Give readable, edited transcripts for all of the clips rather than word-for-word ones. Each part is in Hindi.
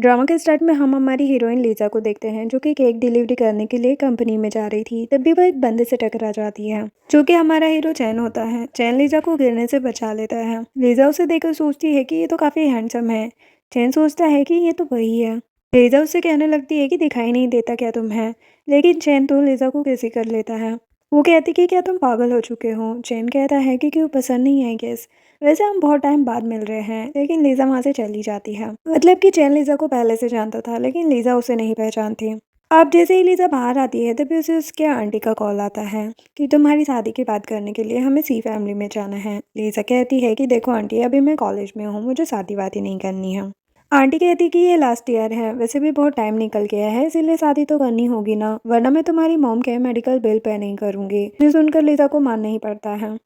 ड्रामा के स्टार्ट में हम हमारी हीरोइन लीजा को देखते हैं जो कि केक डिलीवरी करने के लिए कंपनी में जा रही थी। तभी वो एक बंदे से टकरा जाती है जो कि हमारा हीरो चैन होता है। चैन लीजा को गिरने से बचा लेता है। लीजा उसे देखकर सोचती है कि ये तो काफी हैंडसम है। चैन सोचता है कि ये तो वही है। लीजा उससे कहने लगती है कि दिखाई नहीं देता क्या तुम है, लेकिन चैन तो लीजा को किसी कर लेता है। वो कहती कि क्या तुम पागल हो चुके हो। चैन कहता है कि क्यों पसंद नहीं है केस। वैसे हम बहुत टाइम बाद मिल रहे हैं, लेकिन लीजा वहां से चली जाती है। मतलब कि चैन लीजा को पहले से जानता था, लेकिन लीजा उसे नहीं पहचानती। अब जैसे ही लीजा बाहर आती है तभी उसे उसके आंटी का कॉल आता है कि तुम्हारी शादी की बात करने के लिए हमें सी फैमिली में जाना है। लीजा कहती है कि देखो आंटी, अभी मैं कॉलेज में हूँ, मुझे शादी वादी नहीं करनी है। आंटी कहती कि ये लास्ट ईयर है, वैसे भी बहुत टाइम निकल गया है, इसीलिए शादी तो करनी होगी ना, वरना मैं तुम्हारी मॉम के मेडिकल बिल पे नहीं करूंगी। ये सुनकर लीजा को मानना ही पड़ता है।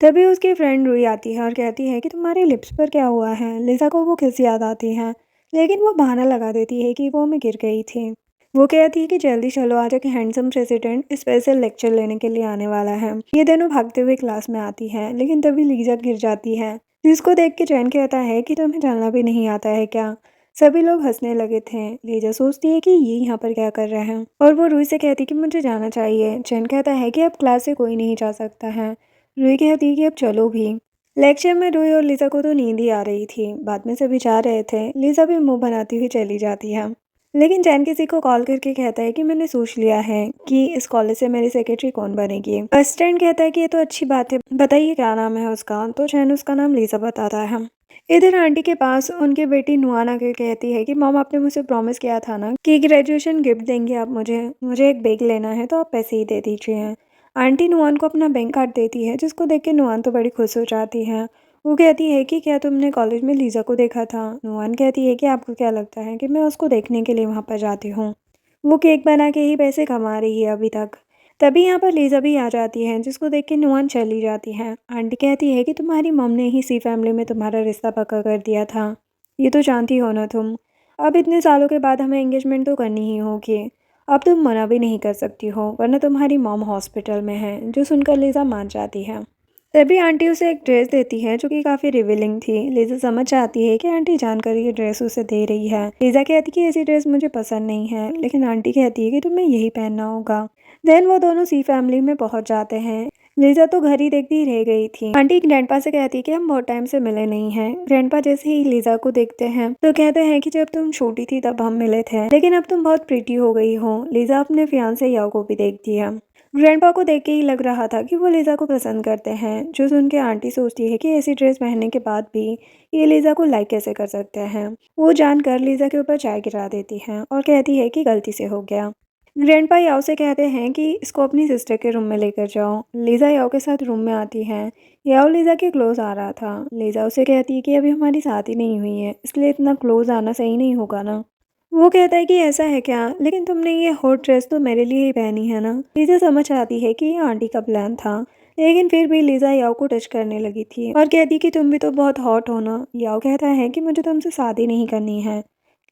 तभी उसकी फ्रेंड रुई आती है और कहती है कि तुम्हारे लिप्स पर क्या हुआ है। लिजा को वो किस याद आती है, लेकिन वो बहाना लगा देती है कि वो मैं गिर गई थी। वो कहती है कि जल्दी चलो, आज एक हैंडसम प्रेसिडेंट स्पेशल लेक्चर लेने के लिए आने वाला है। ये दोनों भागते हुए क्लास में आती है, लेकिन तभी लीजा गिर जाती है, जिसको देख के चैन कहता है कि तुम्हें चलना भी नहीं आता है क्या। सभी लोग हंसने लगे थे। लीजा सोचती है कि ये यहाँ पर क्या कर रहे हैं, और वो रूही से कहती कि मुझे जाना चाहिए। चैन कहता है कि अब क्लास से कोई नहीं जा सकता है। रूही कहती है कि अब चलो भी। लेक्चर में रूही और लिजा को तो नींद ही आ रही थी। बाद में सभी जा रहे थे। लिजा भी मुंह बनाती हुई चली जाती है, लेकिन चैन किसी को कॉल करके कहता है कि मैंने सोच लिया है कि इस कॉलेज से मेरी सेक्रेटरी कौन बनेगी। असिस्टेंट कहता है कि ये तो अच्छी बात है, बताइए क्या नाम है उसका। तो चैन उसका नाम लिजा बताता है। इधर आंटी के पास उनकी बेटी नुआन आकर कहती है कि मॉम, आपने मुझे प्रॉमिस किया था ना कि ग्रेजुएशन गिफ्ट देंगे आप मुझे एक बैग लेना है, तो आप पैसे ही दे दीजिए। आंटी नुआन को अपना बैंक कार्ड देती है, जिसको देख के नुआन तो बड़ी खुश हो जाती है। वो कहती है कि क्या तुमने कॉलेज में लीजा को देखा था। नुआन कहती है कि आपको क्या लगता है कि मैं उसको देखने के लिए वहाँ पर जाती हूँ। वो केक बना के ही पैसे कमा रही है अभी तक। तभी यहाँ पर लीजा भी आ जाती है, जिसको देख के नुआन चली जाती है। आंटी कहती है कि तुम्हारी मम ने ही सी फैमिली में तुम्हारा रिश्ता पक्का कर दिया था, ये तो जानती हो ना तुम। अब इतने सालों के बाद हमें एंगेजमेंट तो करनी ही होगी। अब तुम मना भी नहीं कर सकती हो, वरना तुम्हारी मॉम हॉस्पिटल में है। जो सुनकर लीजा मान जाती है। तभी आंटी उसे एक ड्रेस देती है जो कि काफ़ी रिवीलिंग थी। लीजा समझ जाती है कि आंटी जानकर ये ड्रेस उसे दे रही है। लीजा कहती कि ऐसी ड्रेस मुझे पसंद नहीं है, लेकिन आंटी कहती है कि तुम्हें यही पहनना होगा। देन वो दोनों सी फैमिली में पहुंच जाते हैं। लीजा तो घर ही देखती रह गई थी। आंटी ग्रैंडपा से कहती कि हम बहुत टाइम से मिले नहीं हैं। ग्रैंडपा जैसे ही लीजा को देखते हैं तो कहते हैं कि जब तुम छोटी थी तब हम मिले थे, लेकिन अब तुम बहुत प्रीटी हो गई हो। लीजा अपने फियांसे याओ को भी देखती है। ग्रैंडपा को देख के ही लग रहा था कि वो लीजा को पसंद करते हैं। जो सुन के आंटी सोचती है कि ऐसी ड्रेस पहनने के बाद भी ये लीजा को लाइक कैसे कर सकते हैं। वो जानकर लीजा के ऊपर चाय गिरा देती है और कहती है कि गलती से हो गया। ग्रैंडपा याओ से कहते हैं कि इसको अपनी सिस्टर के रूम में लेकर जाओ। लीजा याओ के साथ रूम में आती है। याओ लीजा के क्लोज आ रहा था। लीजा उसे कहती है कि अभी हमारी शादी नहीं हुई है, इसलिए इतना क्लोज आना सही नहीं होगा ना। वो कहता है कि ऐसा है क्या, लेकिन तुमने ये हॉट ड्रेस तो मेरे लिए ही पहनी है ना। लीजा समझ आती है कि ये आंटी का प्लान था, लेकिन फिर भी लीजा याओ को टच करने लगी थी और कहती कि तुम भी तो बहुत हॉट हो ना। याओ कहता है कि मुझे तुमसे शादी नहीं करनी है।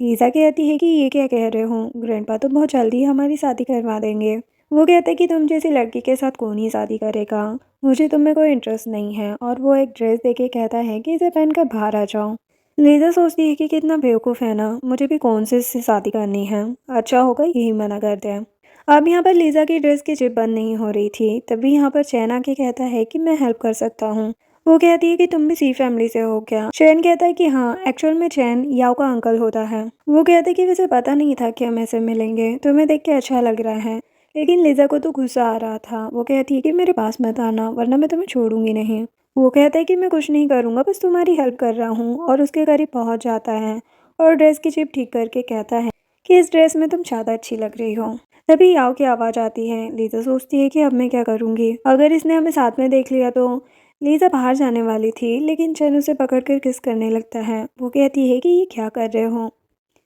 लीजा कहती है कि ये क्या कह रहे हो, ग्रैंडपा तो बहुत जल्दी हमारी शादी करवा देंगे। वो कहता है कि तुम जैसी लड़की के साथ कौन ही शादी करेगा, मुझे तुम में कोई इंटरेस्ट नहीं है। और वो एक ड्रेस देके कहता है कि इसे पहनकर बाहर आ जाओ। लीजा सोचती है कि कितना बेवकूफ़ है ना, मुझे भी कौन से इससे शादी करनी है, अच्छा होगा यही मना कर दे। अब यहाँ पर लीजा की ड्रेस की जिप बंद नहीं हो रही थी। तभी यहाँ पर चैन आके कहता है कि मैं हेल्प कर सकता हूँ। वो कहती है कि तुम भी सी फैमिली से हो क्या। चैन कहता है कि हाँ, एक्चुअल में चैन याओ का अंकल होता है। वो कहते कि वैसे पता नहीं था कि हम ऐसे मिलेंगे, तुम्हें देख के अच्छा लग रहा है। लेकिन लीजा को तो गुस्सा आ रहा था। वो कहती है कि मेरे पास मत आना, वरना मैं तुम्हें छोड़ूंगी नहीं। वो कहता है कि मैं कुछ नहीं करूँगा, बस तुम्हारी हेल्प कर रहा हूँ। और उसके करीब पहुँच जाता है और ड्रेस की चिप ठीक करके कहता है कि इस ड्रेस में तुम ज़्यादा अच्छी लग रही हो। तभी याओ की आवाज़ आती है। लीजा सोचती है कि अब मैं क्या करूँगी, अगर इसने हमें साथ में देख लिया तो। लीजा बाहर जाने वाली थी, लेकिन चैन उसे पकड़कर किस करने लगता है। वो कहती है कि ये क्या कर रहे हो।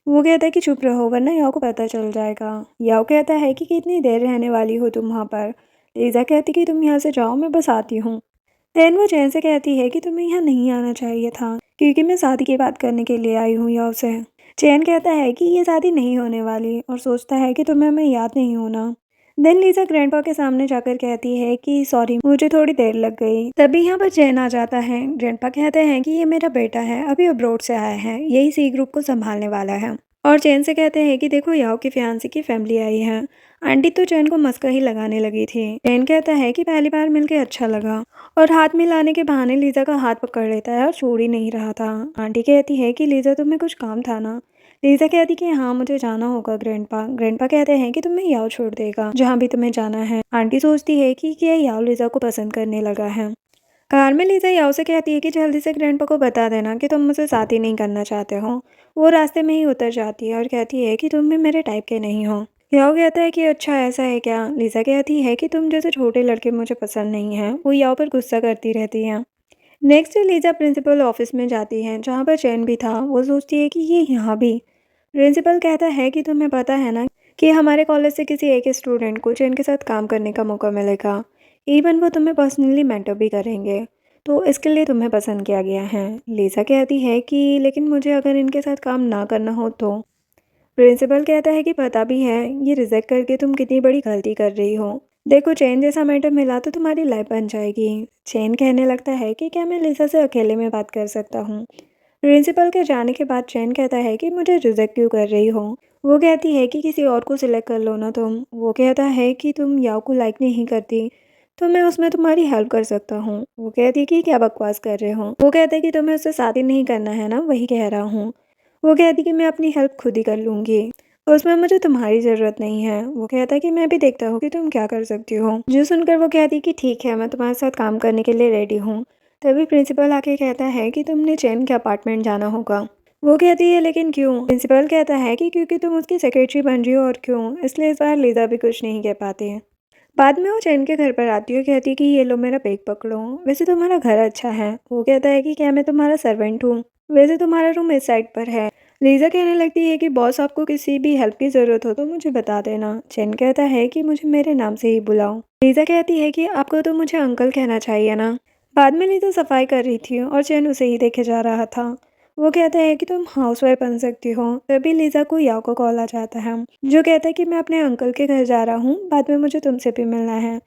वो कहता है कि चुप रहो, वरना याओ को पता चल जाएगा। याओ कहता है कि कितनी देर रहने वाली हो तुम वहाँ पर। लीजा कहती कि तुम यहाँ से जाओ, मैं बस आती हूँ। देन वो चैन से कहती है कि तुम्हें यहाँ नहीं आना चाहिए था, क्योंकि मैं शादी की बात करने के लिए आई हूँ याओ से। चैन कहता है कि ये शादी नहीं होने वाली और सोचता है कि तुम्हें मैं याद नहीं होना। देन लीजा ग्रैंडपा के सामने जाकर कहती है कि सॉरी, मुझे थोड़ी देर लग गई। तभी यहाँ पर चैन आ जाता है। ग्रैंडपा कहते हैं कि ये मेरा बेटा है, अभी अब्रॉड से आया है, यही सी ग्रुप को संभालने वाला है। और चैन से कहते हैं कि देखो याओ की फियांसे की फैमिली आई है। आंटी तो चैन को मस्का ही लगाने लगी थी। चैन कहता है कि पहली बार मिलके अच्छा लगा और हाथ मिलाने के बहाने लीजा का हाथ पकड़ लेता है और छोड़ ही नहीं रहा था। आंटी कहती है कि लीजा तुम्हें कुछ काम था ना। लीजा कहती कि हाँ मुझे जाना होगा ग्रैंडपा। ग्रैंडपा कहते हैं कि तुम्हें याओ छोड़ देगा जहाँ भी तुम्हें जाना है। आंटी सोचती है कि क्या याओ लीजा को पसंद करने लगा है। कार में लीजा याओ से कहती है कि जल्दी से ग्रैंडपा को बता देना कि तुम मुझसे शादी नहीं करना चाहते हो। वो रास्ते में ही उतर जाती है और कहती है कि तुम भी मेरे टाइप के नहीं हो। याओ कहता है कि अच्छा ऐसा है क्या। लीजा कहती है कि तुम जैसे छोटे लड़के मुझे पसंद नहीं है। वो याओ पर गुस्सा करती रहती है। Next day Lisa principal office में जाती है जहाँ पर चैन भी था। वो सोचती है कि ये यहाँ भी। प्रिंसिपल कहता है कि तुम्हें पता है ना कि हमारे कॉलेज से किसी एक स्टूडेंट को चैन के साथ काम करने का मौका मिलेगा। इवन वो तुम्हें पर्सनली मेंटर भी करेंगे। तो इसके लिए तुम्हें पसंद किया गया है। लीजा कहती है कि लेकिन मुझे अगर इनके साथ काम ना करना हो तो। प्रिंसिपल कहता है कि पता भी है ये रिजेक्ट करके तुम कितनी बड़ी गलती कर रही हो। देखो चैन जैसा मेंटर मिला तो तुम्हारी लाइफ बन जाएगी। चैन कहने लगता है कि क्या मैं लीजा से अकेले में बात कर सकता हूँ। प्रिंसिपल के जाने के बाद चैन कहता है कि मुझे रिजेक्ट क्यों कर रही हो। वो कहती है कि किसी और को सिलेक्ट कर लो ना तुम। वो कहता है कि तुम याओ को लाइक नहीं करती तो मैं उसमें तुम्हारी हेल्प कर सकता हूँ। वो कहती है कि क्या बकवास कर रहे हो। वो कहता है कि तुम्हें उससे शादी नहीं करना है ना वही कह रहा हूँ। वो कहती कि मैं अपनी हेल्प खुद ही कर लूँगी। उसमें मुझे तुम्हारी ज़रूरत नहीं है। वो कहता है कि मैं भी देखता हूँ कि तुम क्या कर सकती हो। जो सुनकर वो कहती कि ठीक है मैं तुम्हारे साथ काम करने के लिए रेडी हूँ। तभी प्रिंसिपल आके कहता है कि तुमने चैन के अपार्टमेंट जाना होगा। वो कहती है लेकिन क्यों। प्रिंसिपल कहता है कि क्योंकि तुम उसकी सेक्रेटरी बन रही हो और क्यों। इसलिए इस बार लीजा भी कुछ नहीं कह पाती है। बाद में वो चैन के घर पर आती है और कहती है कि ये लो मेरा बैग पकड़ो। वैसे तुम्हारा घर अच्छा है। वो कहता है कि क्या मैं तुम्हारा सर्वेंट हूँ। वैसे तुम्हारा रूम इस साइड पर है। लीजा कहने लगती है कि बॉस आपको किसी भी हेल्प की ज़रूरत हो तो मुझे बता देना। चैन कहता है कि मुझे मेरे नाम से ही बुलाओ। लीजा कहती है कि आपको तो मुझे अंकल कहना चाहिए ना। बाद में लीजा सफाई कर रही थी और चैन उसे ही देखे जा रहा था। वो कहता है कि तुम हाउसवाइफ बन सकती हो। तभी लीजा को याओ का कॉल आ जाता है जो कहता है कि मैं अपने अंकल के घर जा रहा हूँ। बाद में मुझे तुमसे भी मिलना है।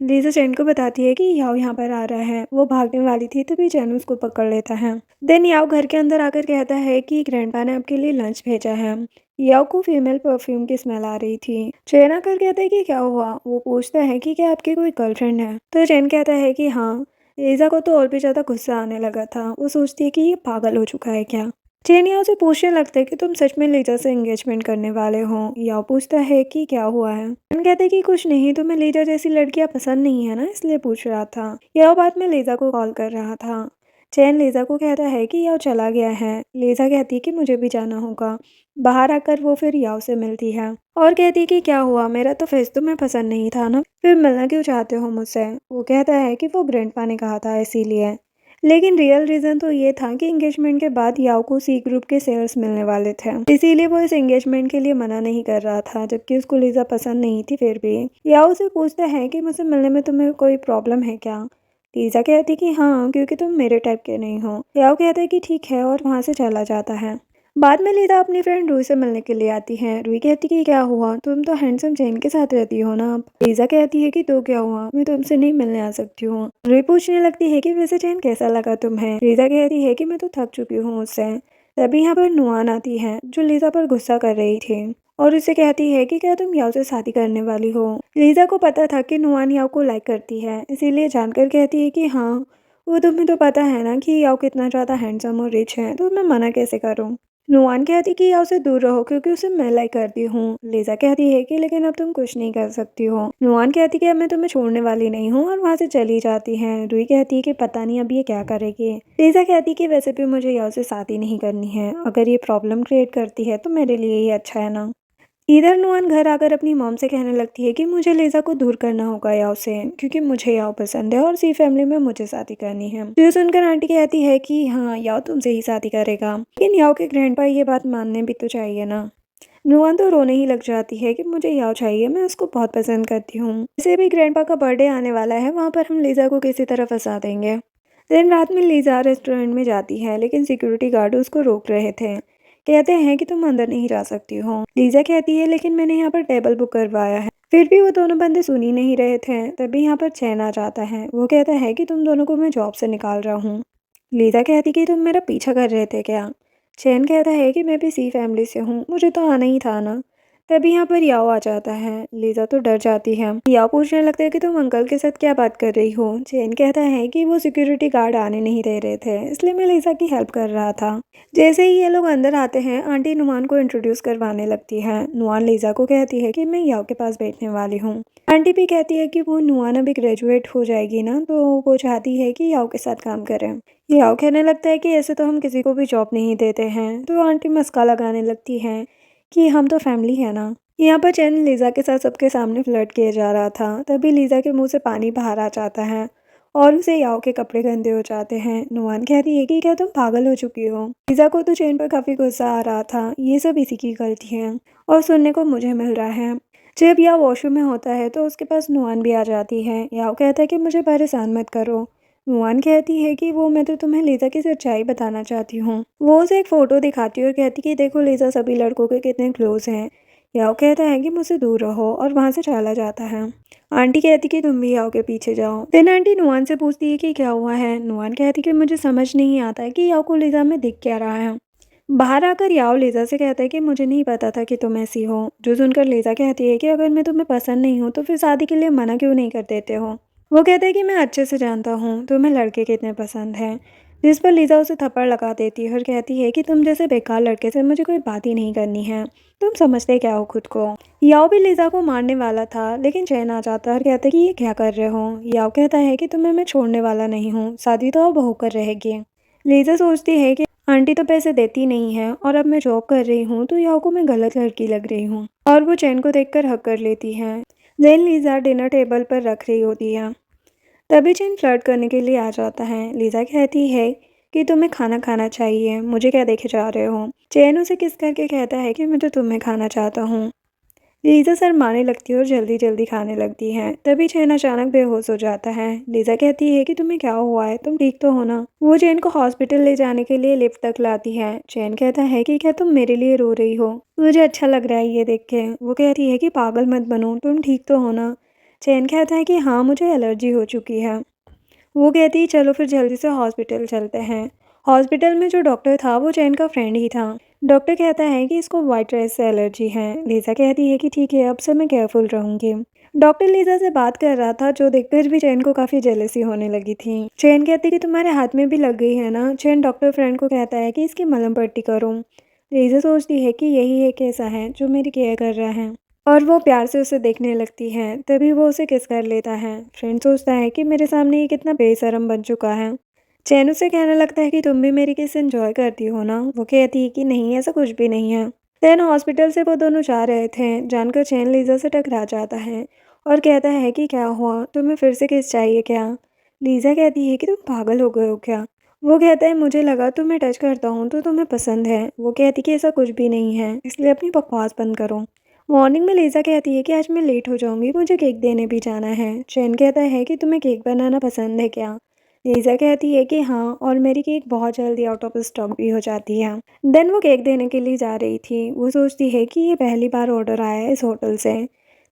लीजा चैन को बताती है कि याओ यहाँ पर आ रहा है। वो भागने वाली थी तभी चैन उसको पकड़ लेता है। देन याओ घर के अंदर आकर कहता है कि ग्रैंडपा ने आपके लिए लंच भेजा है। याओ को फीमेल परफ्यूम की स्मेल आ रही थी। चैन आकर कहता है कि क्या हुआ। वो पूछता है कि क्या आपकी कोई गर्लफ्रेंड है। तो चैन कहता है कि हाँ। लीजा को तो और भी ज़्यादा गुस्सा आने लगा था। वो सोचती है कि ये पागल हो चुका है क्या। चैन याओ से पूछने लगता है कि तुम सच में लीजा से एंगेजमेंट करने वाले हो। याओ पूछता है कि क्या हुआ है। चैन कहते हैं कि कुछ नहीं तुम्हें लीजा जैसी लड़कियां पसंद नहीं है ना इसलिए पूछ रहा था। याओ बाद में लीजा को कॉल कर रहा था। चैन लीजा को कहता है कि याओ चला गया है। लीजा कहती है कि मुझे भी जाना होगा। बाहर आकर वो फिर याओ से मिलती है और कहती है कि क्या हुआ मेरा तो फेस तुम्हें पसंद नहीं था ना फिर मिलना क्यों चाहते हो मुझसे। वो कहता है कि वो ग्रैंडपा ने कहा था इसीलिए। लेकिन रियल रीज़न तो ये था कि एंगेजमेंट के बाद याओ को सी ग्रुप के शेयर्स मिलने वाले थे। इसीलिए वो इस एंगेजमेंट के लिए मना नहीं कर रहा था जबकि उसको लीजा पसंद नहीं थी। फिर भी याओ से पूछता है कि मुझसे मिलने में तुम्हें कोई प्रॉब्लम है क्या। लीजा कहती कि हाँ क्योंकि तुम मेरे टाइप के नहीं हो। याओ कहता है कि ठीक है और वहाँ से चला जाता है। बाद में लीजा अपनी फ्रेंड रूही से मिलने के लिए आती है। रूही कहती कि क्या हुआ तुम तो हैंडसम चैन के साथ रहती हो ना। लीजा कहती है कि तो क्या हुआ मैं तुमसे नहीं मिलने आ सकती हूँ। रूही पूछने लगती है कि वैसे चैन कैसा लगा तुम्हें। लीजा कहती है कि मैं तो थक चुकी हूँ उससे। तभी यहाँ पर नुआन आती है जो लीजा पर गुस्सा कर रही थी और उसे कहती है कि क्या तुम याओ से शादी करने वाली हो। लीजा को पता था कि नुआन याओ को लाइक करती है इसीलिए जानकर कहती है कि हाँ वो तुम्हें तो पता है ना कि याओ कितना ज़्यादा हैंडसम और रिच है तो मैं मना कैसे करूँ। नुआन कहती कि याओ से दूर रहो क्योंकि उसे मैं लाइक करती हूँ। लीजा कहती है कि लेकिन अब तुम कुछ नहीं कर सकती हो। नुआन कहती कि अब मैं तुम्हें छोड़ने वाली नहीं हूँ और वहाँ से चली जाती है। रूही कहती है कि पता नहीं अब ये क्या करेगी। लीजा कहती कि वैसे भी मुझे याओ से शादी नहीं करनी है। अगर ये प्रॉब्लम क्रिएट करती है तो मेरे लिए ही अच्छा है ना। इधर नुआन घर आकर अपनी मॉम से कहने लगती है कि मुझे लीजा को दूर करना होगा याओ से क्योंकि मुझे याओ पसंद है और सी फैमिली में मुझे शादी करनी है। तो ये सुनकर आंटी कहती है कि हाँ याओ तुमसे ही शादी करेगा। लेकिन याओ के ग्रैंडपा ये बात मानने भी तो चाहिए ना। नुआन तो रोने ही लग जाती है कि मुझे याओ चाहिए मैं उसको बहुत पसंद करती हूँ। वैसे भी ग्रैंडपा का बर्थडे आने वाला है वहाँ पर हम लीजा को किसी तरह फंसा देंगे। दिन रात में लीजा रेस्टोरेंट में जाती है लेकिन सिक्योरिटी गार्ड उसको रोक रहे थे। कहते हैं कि तुम अंदर नहीं जा सकती हो। लीजा कहती है लेकिन मैंने यहाँ पर टेबल बुक करवाया है। फिर भी वो दोनों बंदे सुन ही नहीं रहे थे। तभी यहाँ पर चैन आ जाता है। वो कहता है कि तुम दोनों को मैं जॉब से निकाल रहा हूँ। लीजा कहती कि तुम मेरा पीछा कर रहे थे क्या। चैन कहता है कि मैं भी सी फैमिली से हूँ, मुझे तो आना ही था ना। तभी यहाँ पर याओ आ जाता है। लीजा तो डर जाती है। याओ पूछने लगता है कि तुम अंकल के साथ क्या बात कर रही हो। चैन कहता है कि वो सिक्योरिटी गार्ड आने नहीं दे रहे थे, इसलिए मैं लीजा की हेल्प कर रहा था। जैसे ही ये लोग अंदर आते हैं, आंटी नुमान को इंट्रोड्यूस करवाने लगती है। नुमान लीजा को कहती है कि मैं याओ के पास बैठने वाली हूँ। आंटी भी कहती है कि वो नुमान अभी ग्रेजुएट हो जाएगी ना, तो वो चाहती है कि याओ के साथ काम करें। याओ कहने लगता है कि ऐसे तो हम किसी को भी जॉब नहीं देते हैं। तो आंटी मस्का लगाने लगती है कि हम तो फैमिली है ना। यहाँ पर चैन लीजा के साथ सबके सामने फ्लर्ट किया जा रहा था। तभी लीजा के मुंह से पानी बाहर आ जाता है और उसे याओ के कपड़े गंदे हो जाते हैं। नुमान कहती है कि क्या तुम पागल हो चुकी हो। लीजा को तो चैन पर काफी गुस्सा आ रहा था। ये सब इसी की गलती है और सुनने को मुझे मिल रहा है। जब याओ वॉशरूम में होता है तो उसके पास नुमान भी आ जाती है। याओ कहता है कि मुझे परेशान मत करो। नुमान कहती है कि वो मैं तो तुम्हें लीजा की सच्चाई बताना चाहती हूँ। वो उसे एक फ़ोटो दिखाती है और कहती कि देखो लीजा सभी लड़कों के कितने क्लोज हैं। याओ कहता है कि मुझसे दूर रहो और वहाँ से चला जाता है। आंटी कहती कि तुम भी याओ के पीछे जाओ। फिर आंटी नुमान से पूछती है कि क्या हुआ है। नुमान कहती कि मुझे समझ नहीं आता है कि याओ को लीजा में दिख क्या रहा है। बाहर आकर याओ लीजा से कहता है कि मुझे नहीं पता था कि तुम ऐसी हो। जो सुनकर लीजा कहती है कि अगर मैं तुम्हें पसंद नहीं हूँ तो फिर शादी के लिए मना क्यों नहीं कर देते हो। वो कहता है कि मैं अच्छे से जानता हूँ तुम्हें लड़के कितने पसंद हैं। जिस पर लीजा उसे थप्पड़ लगा देती है और कहती है कि तुम जैसे बेकार लड़के से मुझे कोई बात ही नहीं करनी है। तुम समझते क्या हो खुद को। याओ भी लीजा को मारने वाला था, लेकिन चैन आ जाता है और कहता है कि ये क्या कर रहे हो। याओ कहता है कि तुम्हें मैं छोड़ने वाला नहीं हूँ, शादी तो अब होकर रहेगी। लीजा सोचती है कि आंटी तो पैसे देती नहीं है और अब मैं जॉब कर रही हूँ तो याओ को मैं गलत लड़की लग रही हूँ, और वो चैन को देखकर हक कर लेती है। देन लीजा डिनर टेबल पर रख रही होती है। तभी चैन फ्लर्ट करने के लिए आ जाता है। लीजा कहती है कि तुम्हें खाना खाना चाहिए, मुझे क्या देखे जा रहे हो। चैन उसे किस करके कहता है कि मैं तो तुम्हें खाना चाहता हूँ। लीजा शर्माने लगती है और जल्दी जल्दी खाने लगती है। तभी चैन अचानक बेहोश हो जाता है। लीजा कहती है कि तुम्हें क्या हुआ है, तुम ठीक तो हो ना। वो चैन को हॉस्पिटल ले जाने के लिए लिफ्ट तक लाती है। चैन कहता है कि क्या तुम मेरे लिए रो रही हो, मुझे अच्छा लग रहा है ये देख के। वो कहती है कि पागल मत बनो, तुम ठीक तो हो ना। चैन कहता है कि हाँ, मुझे एलर्जी हो चुकी है। वो कहती है चलो फिर जल्दी से हॉस्पिटल चलते हैं। हॉस्पिटल में जो डॉक्टर था वो चैन का फ्रेंड ही था। डॉक्टर कहता है कि इसको वाइट राइस से एलर्जी है। लीजा कहती है कि ठीक है, अब से मैं केयरफुल रहूंगी। डॉक्टर लीजा से बात कर रहा था, जो देखकर भी चैन को काफी जेलसी होने लगी थी। चैन कहती कि तुम्हारे हाथ में भी लग गई है ना। चैन डॉक्टर फ्रेंड को कहता है कि इसकी मलहम पट्टी करो। लीजा सोचती है कि यही एक ऐसा है जो मेरी केयर कर रहा है, और वो प्यार से उसे देखने लगती है। तभी वो उसे किस कर लेता है। फ्रेंड सोचता है कि मेरे सामने ये कितना बेशरम बन चुका है। चैन उसे कहने लगता है कि तुम भी मेरी किस एंजॉय करती हो ना। वो कहती है कि नहीं, ऐसा कुछ भी नहीं है। देन हॉस्पिटल से वो दोनों जा रहे थे। जानकर चैन लीजा से टकरा जाता है और कहता है कि क्या हुआ, तुम्हें फिर से किस चाहिए क्या। लीजा कहती है कि तुम पागल हो गए हो क्या। वो कहता है मुझे लगा तुम्हें टच करता हूँ तो तुम्हें पसंद है। वो कहती कि ऐसा कुछ भी नहीं है, इसलिए अपनी बकवास बंद करो। मॉर्निंग में लीजा कहती है कि आज मैं लेट हो जाऊंगी, मुझे केक देने भी जाना है। चैन कहता है कि तुम्हें केक बनाना पसंद है क्या। लीजा कहती है कि हाँ, और मेरी केक बहुत जल्दी आउट ऑफ स्टॉक भी हो जाती है। देन वो केक देने के लिए जा रही थी। वो सोचती है कि ये पहली बार ऑर्डर आया है इस होटल से।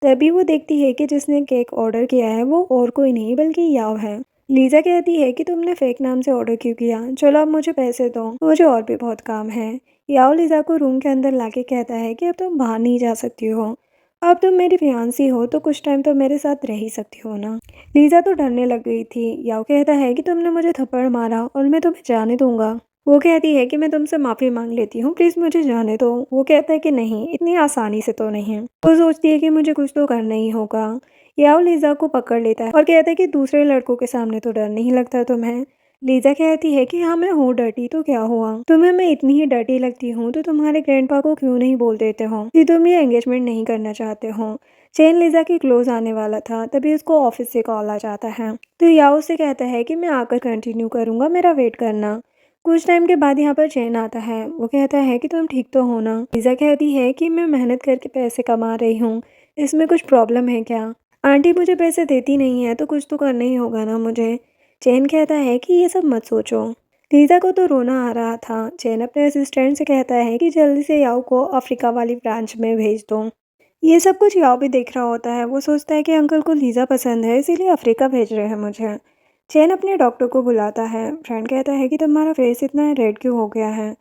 तभी वो देखती है कि जिसने केक ऑर्डर किया है वो और कोई नहीं बल्कि याव है। लीजा कहती है कि तुमने फेक नाम से ऑर्डर क्यों किया, चलो अब मुझे पैसे दो, मुझे और भी बहुत काम है। याओ लीजा को रूम के अंदर लाके कहता है कि अब तुम बाहर नहीं जा सकती हो, अब तुम मेरी फियांसी हो तो कुछ टाइम तो मेरे साथ रह ही सकती हो ना। लीजा तो डरने लग गई थी। याओ कहता है कि तुमने मुझे थप्पड़ मारा और मैं तुम्हें जाने दूंगा। वो कहती है कि मैं तुमसे माफ़ी मांग लेती हूँ, प्लीज़ मुझे जाने दो। वो कहता है कि नहीं, इतनी आसानी से तो नहीं। वो सोचती है कि मुझे कुछ तो करना ही होगा। याओ लीजा को पकड़ लेता है और कहता है कि दूसरे लड़कों के सामने तो डर नहीं लगता तुम्हें। लीजा कहती है कि हाँ, मैं हूँ डर्टी तो क्या हुआ, तुम्हें मैं इतनी ही डर्टी लगती हूँ तो तुम्हारे ग्रैंडपा को क्यों नहीं बोल देते हो कि तुम ये एंगेजमेंट नहीं करना चाहते हो। चैन लीजा के क्लोज आने वाला था, तभी उसको ऑफिस से कॉल आ जाता है। तो याओ उससे कहता है कि मैं आकर कंटिन्यू करूंगा, मेरा वेट करना। कुछ टाइम के बाद यहाँ पर चैन आता है। वो कहता है कि तुम ठीक तो हो ना। लीजा कहती है कि मैं मेहनत करके पैसे कमा रही हूँ, इसमें कुछ प्रॉब्लम है क्या। आंटी मुझे पैसे देती नहीं है तो कुछ तो करना ही होगा ना मुझे। चैन कहता है कि ये सब मत सोचो। लीजा को तो रोना आ रहा था। चैन अपने असिस्टेंट से कहता है कि जल्दी से याओ को अफ्रीका वाली ब्रांच में भेज दो। ये सब कुछ याओ भी देख रहा होता है। वो सोचता है कि अंकल को लीजा पसंद है, इसीलिए अफ्रीका भेज रहे हैं मुझे। चैन अपने डॉक्टर को बुलाता है। फ्रेंड कहता है कि तुम्हारा फेस इतना रेड क्यों हो गया है।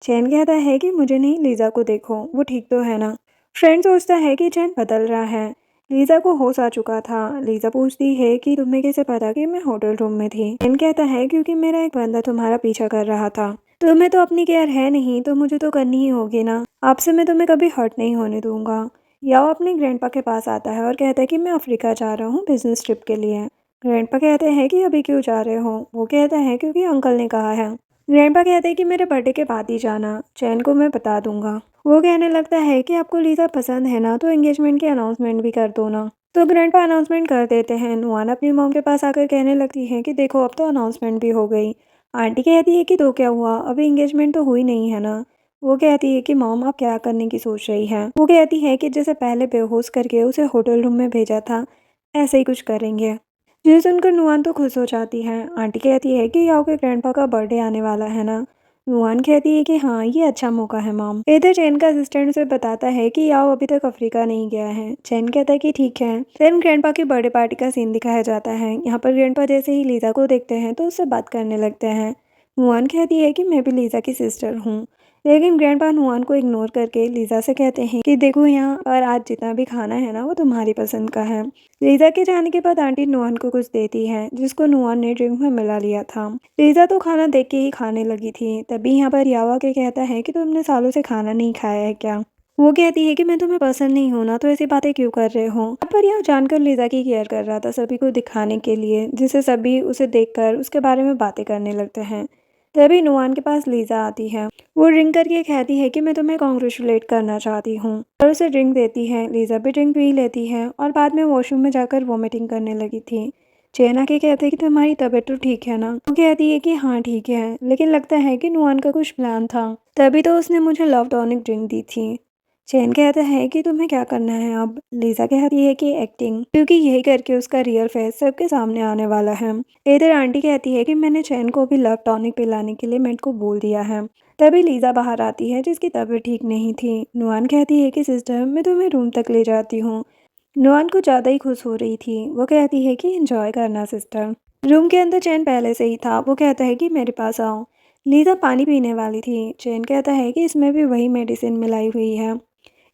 चैन कहता है कि मुझे नहीं, लीज़ा को देखो, वो ठीक तो है ना। फ्रेंड सोचता है कि चैन बदल रहा है। लीज़ा को होश आ चुका था। लीज़ा पूछती है कि तुम्हें कैसे पता कि मैं होटल रूम में थी। चैन कहता है क्योंकि मेरा एक बंदा तुम्हारा पीछा कर रहा था। तुम्हें तो अपनी केयर है नहीं, तो मुझे तो करनी ही होगी ना। आपसे मैं तुम्हें कभी हर्ट नहीं होने दूंगा। याओ अपने ग्रैंडपा के पास आता है और कहता है कि मैं अफ्रीका जा रहा हूँ बिजनेस ट्रिप के लिए। ग्रैंडपा कहते हैं कि अभी क्यों जा रहे हो। वो कहता है क्योंकि अंकल ने कहा है। ग्रैंडपा कहते हैं कि मेरे बर्थडे के बाद ही जाना, चैन को मैं बता दूंगा। वो कहने लगता है कि आपको लीजा पसंद है ना, तो एंगेजमेंट की अनाउंसमेंट भी कर दो ना। तो ग्रैंडपा अनाउंसमेंट कर देते हैं। नुआन अपनी मॉम के पास आकर कहने लगती है कि देखो अब तो अनाउंसमेंट भी हो गई। आंटी कहती है कि तो क्या हुआ, अभी एंगेजमेंट तो हुई नहीं है ना। वो कहती है कि मॉम आप क्या करने की सोच रही है। वो कहती है कि जैसे पहले बेहोश करके उसे होटल रूम में भेजा था, ऐसे ही कुछ करेंगे। ये सुनकर नुआन तो खुश हो जाती है। आंटी कहती है कि याओ के ग्रैंडपा का बर्थडे आने वाला है ना। नुआन कहती है कि हाँ, ये अच्छा मौका है मॉम। इधर चैन का असिस्टेंट उसे बताता है कि याओ अभी तक अफ्रीका नहीं गया है। चैन कहता है कि ठीक है। देन ग्रैंडपा की बर्थडे पार्टी का सीन दिखाया जाता है। यहाँ पर ग्रैंडपा जैसे ही लीजा को देखते हैं तो उससे बात करने लगते हैं। नुआन कहती है कि मैं भी लीजा की सिस्टर हूँ। लेकिन ग्रैंडपा नुआन को इग्नोर करके लीजा से कहते हैं कि देखो यहाँ पर आज जितना भी खाना है ना, वो तुम्हारी पसंद का है। लीजा के जाने के बाद आंटी नुआन को कुछ देती है जिसको नुआन ने ड्रिंक में मिला लिया था। लीजा तो खाना देख के ही खाने लगी थी। तभी यहाँ पर यावा के कहता है कि तुमने सालों से खाना नहीं खाया है क्या। वो कहती है कि मैं तुम्हें पसंद नहीं हूं ना, तो ऐसी बातें क्यों कर रहे हो। पर यह जानकर लीजा की केयर कर रहा था सभी को दिखाने के लिए, जिससे सभी उसे देखकर उसके बारे में बातें करने लगते हैं। तभी नुआन के पास लीजा आती है। वो ड्रिंक करके कहती है कि मैं तुम्हें कॉन्ग्रेचुलेट करना चाहती हूँ, और उसे ड्रिंक देती है। लीजा भी ड्रिंक पी लेती है और बाद में वॉशरूम में जाकर वॉमिटिंग करने लगी थी। चैन आके कहते हैं कि तुम्हारी तबीयत तो ठीक है ना। वो कहती है कि हाँ ठीक है, लेकिन लगता है कि नुआन का कुछ प्लान था, तभी तो उसने मुझे लव टॉनिक ड्रिंक दी थी। चैन कहता है कि तुम्हें क्या करना है अब। लीजा कहती है कि एक्टिंग, क्योंकि यही करके उसका रियल फेस सबके सामने आने वाला है। इधर आंटी कहती है कि मैंने चैन को भी लव टॉनिक पिलाने के लिए मेड को बोल दिया है। तभी लीजा बाहर आती है जिसकी तबीयत ठीक नहीं थी। नुआन कहती है कि सिस्टर मैं तुम्हें रूम तक ले जाती हूँ। नुआन कुछ ज़्यादा ही खुश हो रही थी। वो कहती है कि एंजॉय करना सिस्टर। रूम के अंदर चैन पहले से ही था। वो कहता है कि मेरे पास आओ। लीजा पानी पीने वाली थी। चैन कहता है कि इसमें भी वही मेडिसिन मिलाई हुई है।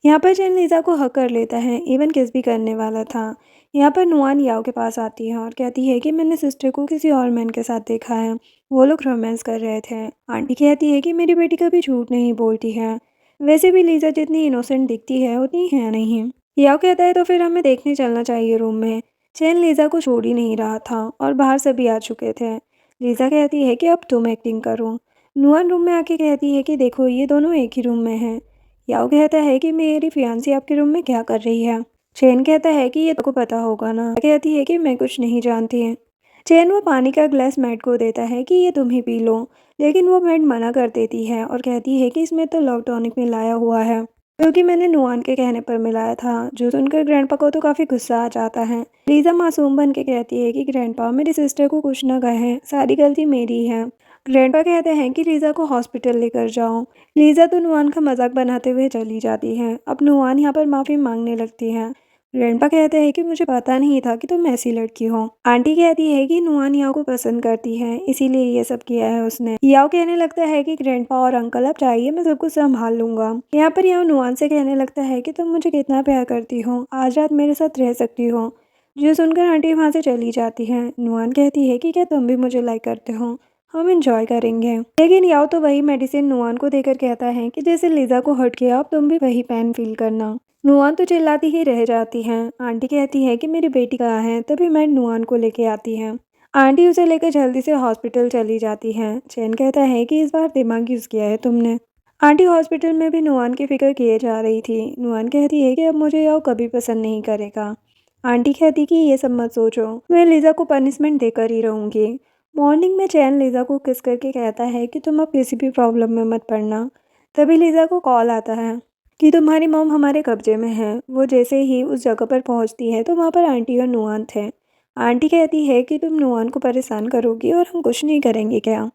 यहाँ पर चैन लीजा को हक कर लेता है, इवन किस भी करने वाला था। यहाँ पर नुआन याओ के पास आती है और कहती है कि मैंने सिस्टर को किसी और मैन के साथ देखा है, वो लोग रोमांस कर रहे थे। आंटी कहती है कि मेरी बेटी कभी झूठ नहीं बोलती है। वैसे भी लीजा जितनी इनोसेंट दिखती है उतनी है नहीं। याओ कहता है तो फिर हमें देखने चलना चाहिए रूम में। चैन लीजा को छोड़ ही नहीं रहा था और बाहर सभी आ चुके थे। लीजा कहती है कि अब तुम एक्टिंग करो। नुआन रूम में आके कहती है कि देखो ये दोनों एक ही रूम में हैं। याओ कहता है कि मेरी फियांसी आपके रूम में क्या कर रही है। चैन कहता है कि ये तो पता होगा ना। कहती है कि मैं कुछ नहीं जानती है। चैन वो पानी का ग्लास मैट को देता है कि ये तुम ही पी लो, लेकिन वो मैट मना कर देती है और कहती है कि इसमें तो लव टॉनिक मिलाया हुआ है, क्योंकि मैंने नुआन के कहने पर मिलाया था। जो सुनकर ग्रैंडपा को तो काफ़ी गुस्सा आ जाता है। लीजा मासूम बन के कहती है कि ग्रैंडपा मेरी सिस्टर को कुछ ना कहें, सारी गलती मेरी है। ग्रैंडपा कहते हैं कि लीजा को हॉस्पिटल लेकर जाओ। लीजा तो नुआन का मजाक बनाते हुए चली जाती है। अब नुआन यहाँ पर माफ़ी मांगने लगती है। ग्रैंडपा कहते हैं कि मुझे पता नहीं था कि तुम ऐसी लड़की हो। आंटी कहती है कि नुआन याओ को पसंद करती है, इसीलिए ये सब किया है उसने। याओ कहने लगता है कि ग्रैंडपा और अंकल अब चाहिए, मैं सब कुछ संभाल लूंगा। यहाँ पर याओ नुआन से कहने लगता है कि तुम मुझे कितना प्यार करती हो, आज रात मेरे साथ रह सकती हो। जो सुनकर आंटी वहाँ से चली जाती है। नुआन कहती है कि क्या तुम भी मुझे लाइक करते हो, हम इंजॉय करेंगे। लेकिन याओ तो वही मेडिसिन नुआन को देकर कहता है कि जैसे लीजा को हर्ट किया, अब तुम भी वही पेन फील करना। नुआन तो चिल्लाती ही रह जाती है। आंटी कहती है कि मेरी बेटी कहाँ है। तभी मैं नुआन को लेके आती है। आंटी उसे लेकर जल्दी से हॉस्पिटल चली जाती है। चैन कहता है कि इस बार दिमाग यूज़ किया है तुमने। आंटी हॉस्पिटल में भी नुआन की फिक्र किए जा रही थी। नुआन कहती है कि अब मुझे याओ कभी पसंद नहीं करेगा। आंटी कहती कि ये सब मत सोचो, मैं लीजा को पनिशमेंट देकर ही रहूँगी। मॉर्निंग में चैन लीजा को किस करके कहता है कि तुम अब किसी भी प्रॉब्लम में मत पड़ना। तभी लीजा को कॉल आता है कि तुम्हारी मॉम हमारे कब्जे में है। वो जैसे ही उस जगह पर पहुंचती है तो वहाँ पर आंटी और नुआन थे। आंटी कहती है कि तुम नुआन को परेशान करोगी और हम कुछ नहीं करेंगे क्या।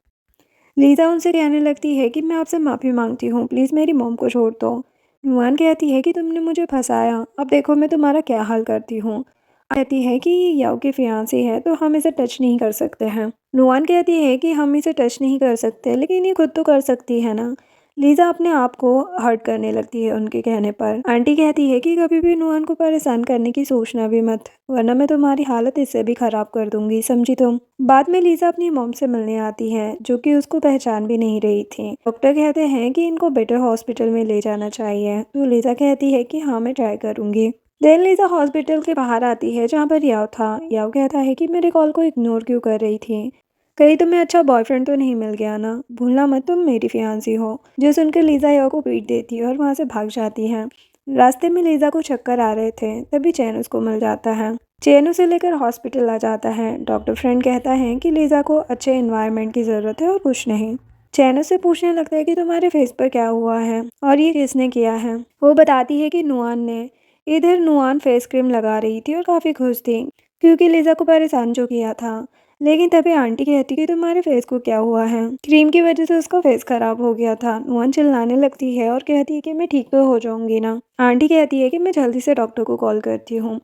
लीजा उनसे कहने लगती है कि मैं आपसे माफ़ी मांगती हूँ, प्लीज़ मेरी मॉम को छोड़ दो। नुआन कहती है कि तुमने मुझे फंसाया, अब देखो मैं तुम्हारा क्या हाल करती हूँ। कहती है कि ये याओ की फियांसी है तो हम इसे टच नहीं कर सकते हैं। नुआन कहती है कि हम इसे टच नहीं कर सकते, लेकिन ये खुद तो कर सकती है ना। लीजा अपने आप को हर्ट करने लगती है उनके कहने पर। आंटी कहती है कि कभी भी नुआन को परेशान करने की सोचना भी मत, वरना मैं तुम्हारी हालत इससे भी खराब कर दूंगी, समझी तुम। बाद में लीजा अपनी मॉम से मिलने आती है, जो कि उसको पहचान भी नहीं रही थी। डॉक्टर कहते हैं कि इनको बेटर हॉस्पिटल में ले जाना चाहिए, तो लीजा कहती है कि हाँ मैं ट्राई करूंगी। देन लीजा हॉस्पिटल के बाहर आती है जहाँ पर याव था। याव कहता है कि मेरे कॉल को इग्नोर क्यों कर रही थी, कहीं तुम्हें अच्छा बॉयफ्रेंड तो नहीं मिल गया ना, भूलना मत तुम मेरी फियांसी हो। जो सुनकर लीजा याव को पीट देती है और वहाँ से भाग जाती है। रास्ते में लीजा को चक्कर आ रहे थे, तभी चैन उसको मिल जाता है। चैन उसे लेकर हॉस्पिटल आ जाता है। डॉक्टर फ्रेंड कहता है कि लीजा को अच्छे एनवायरनमेंट की ज़रूरत है और कुछ नहीं। चैन उससे पूछने लगता है कि तुम्हारे फेस पर क्या हुआ है और ये किसने किया है। वो बताती है कि नुआन ने। इधर नुआन फेस क्रीम लगा रही थी और काफ़ी खुश थी, क्योंकि लीजा को परेशान जो किया था। लेकिन तभी आंटी कहती कि तुम्हारे फेस को क्या हुआ है, क्रीम की वजह से उसका फेस खराब हो गया था। नुआन चिल्लाने लगती है और कहती है कि मैं ठीक तो हो जाऊंगी ना। आंटी कहती है कि मैं जल्दी से डॉक्टर को कॉल करती हूँ।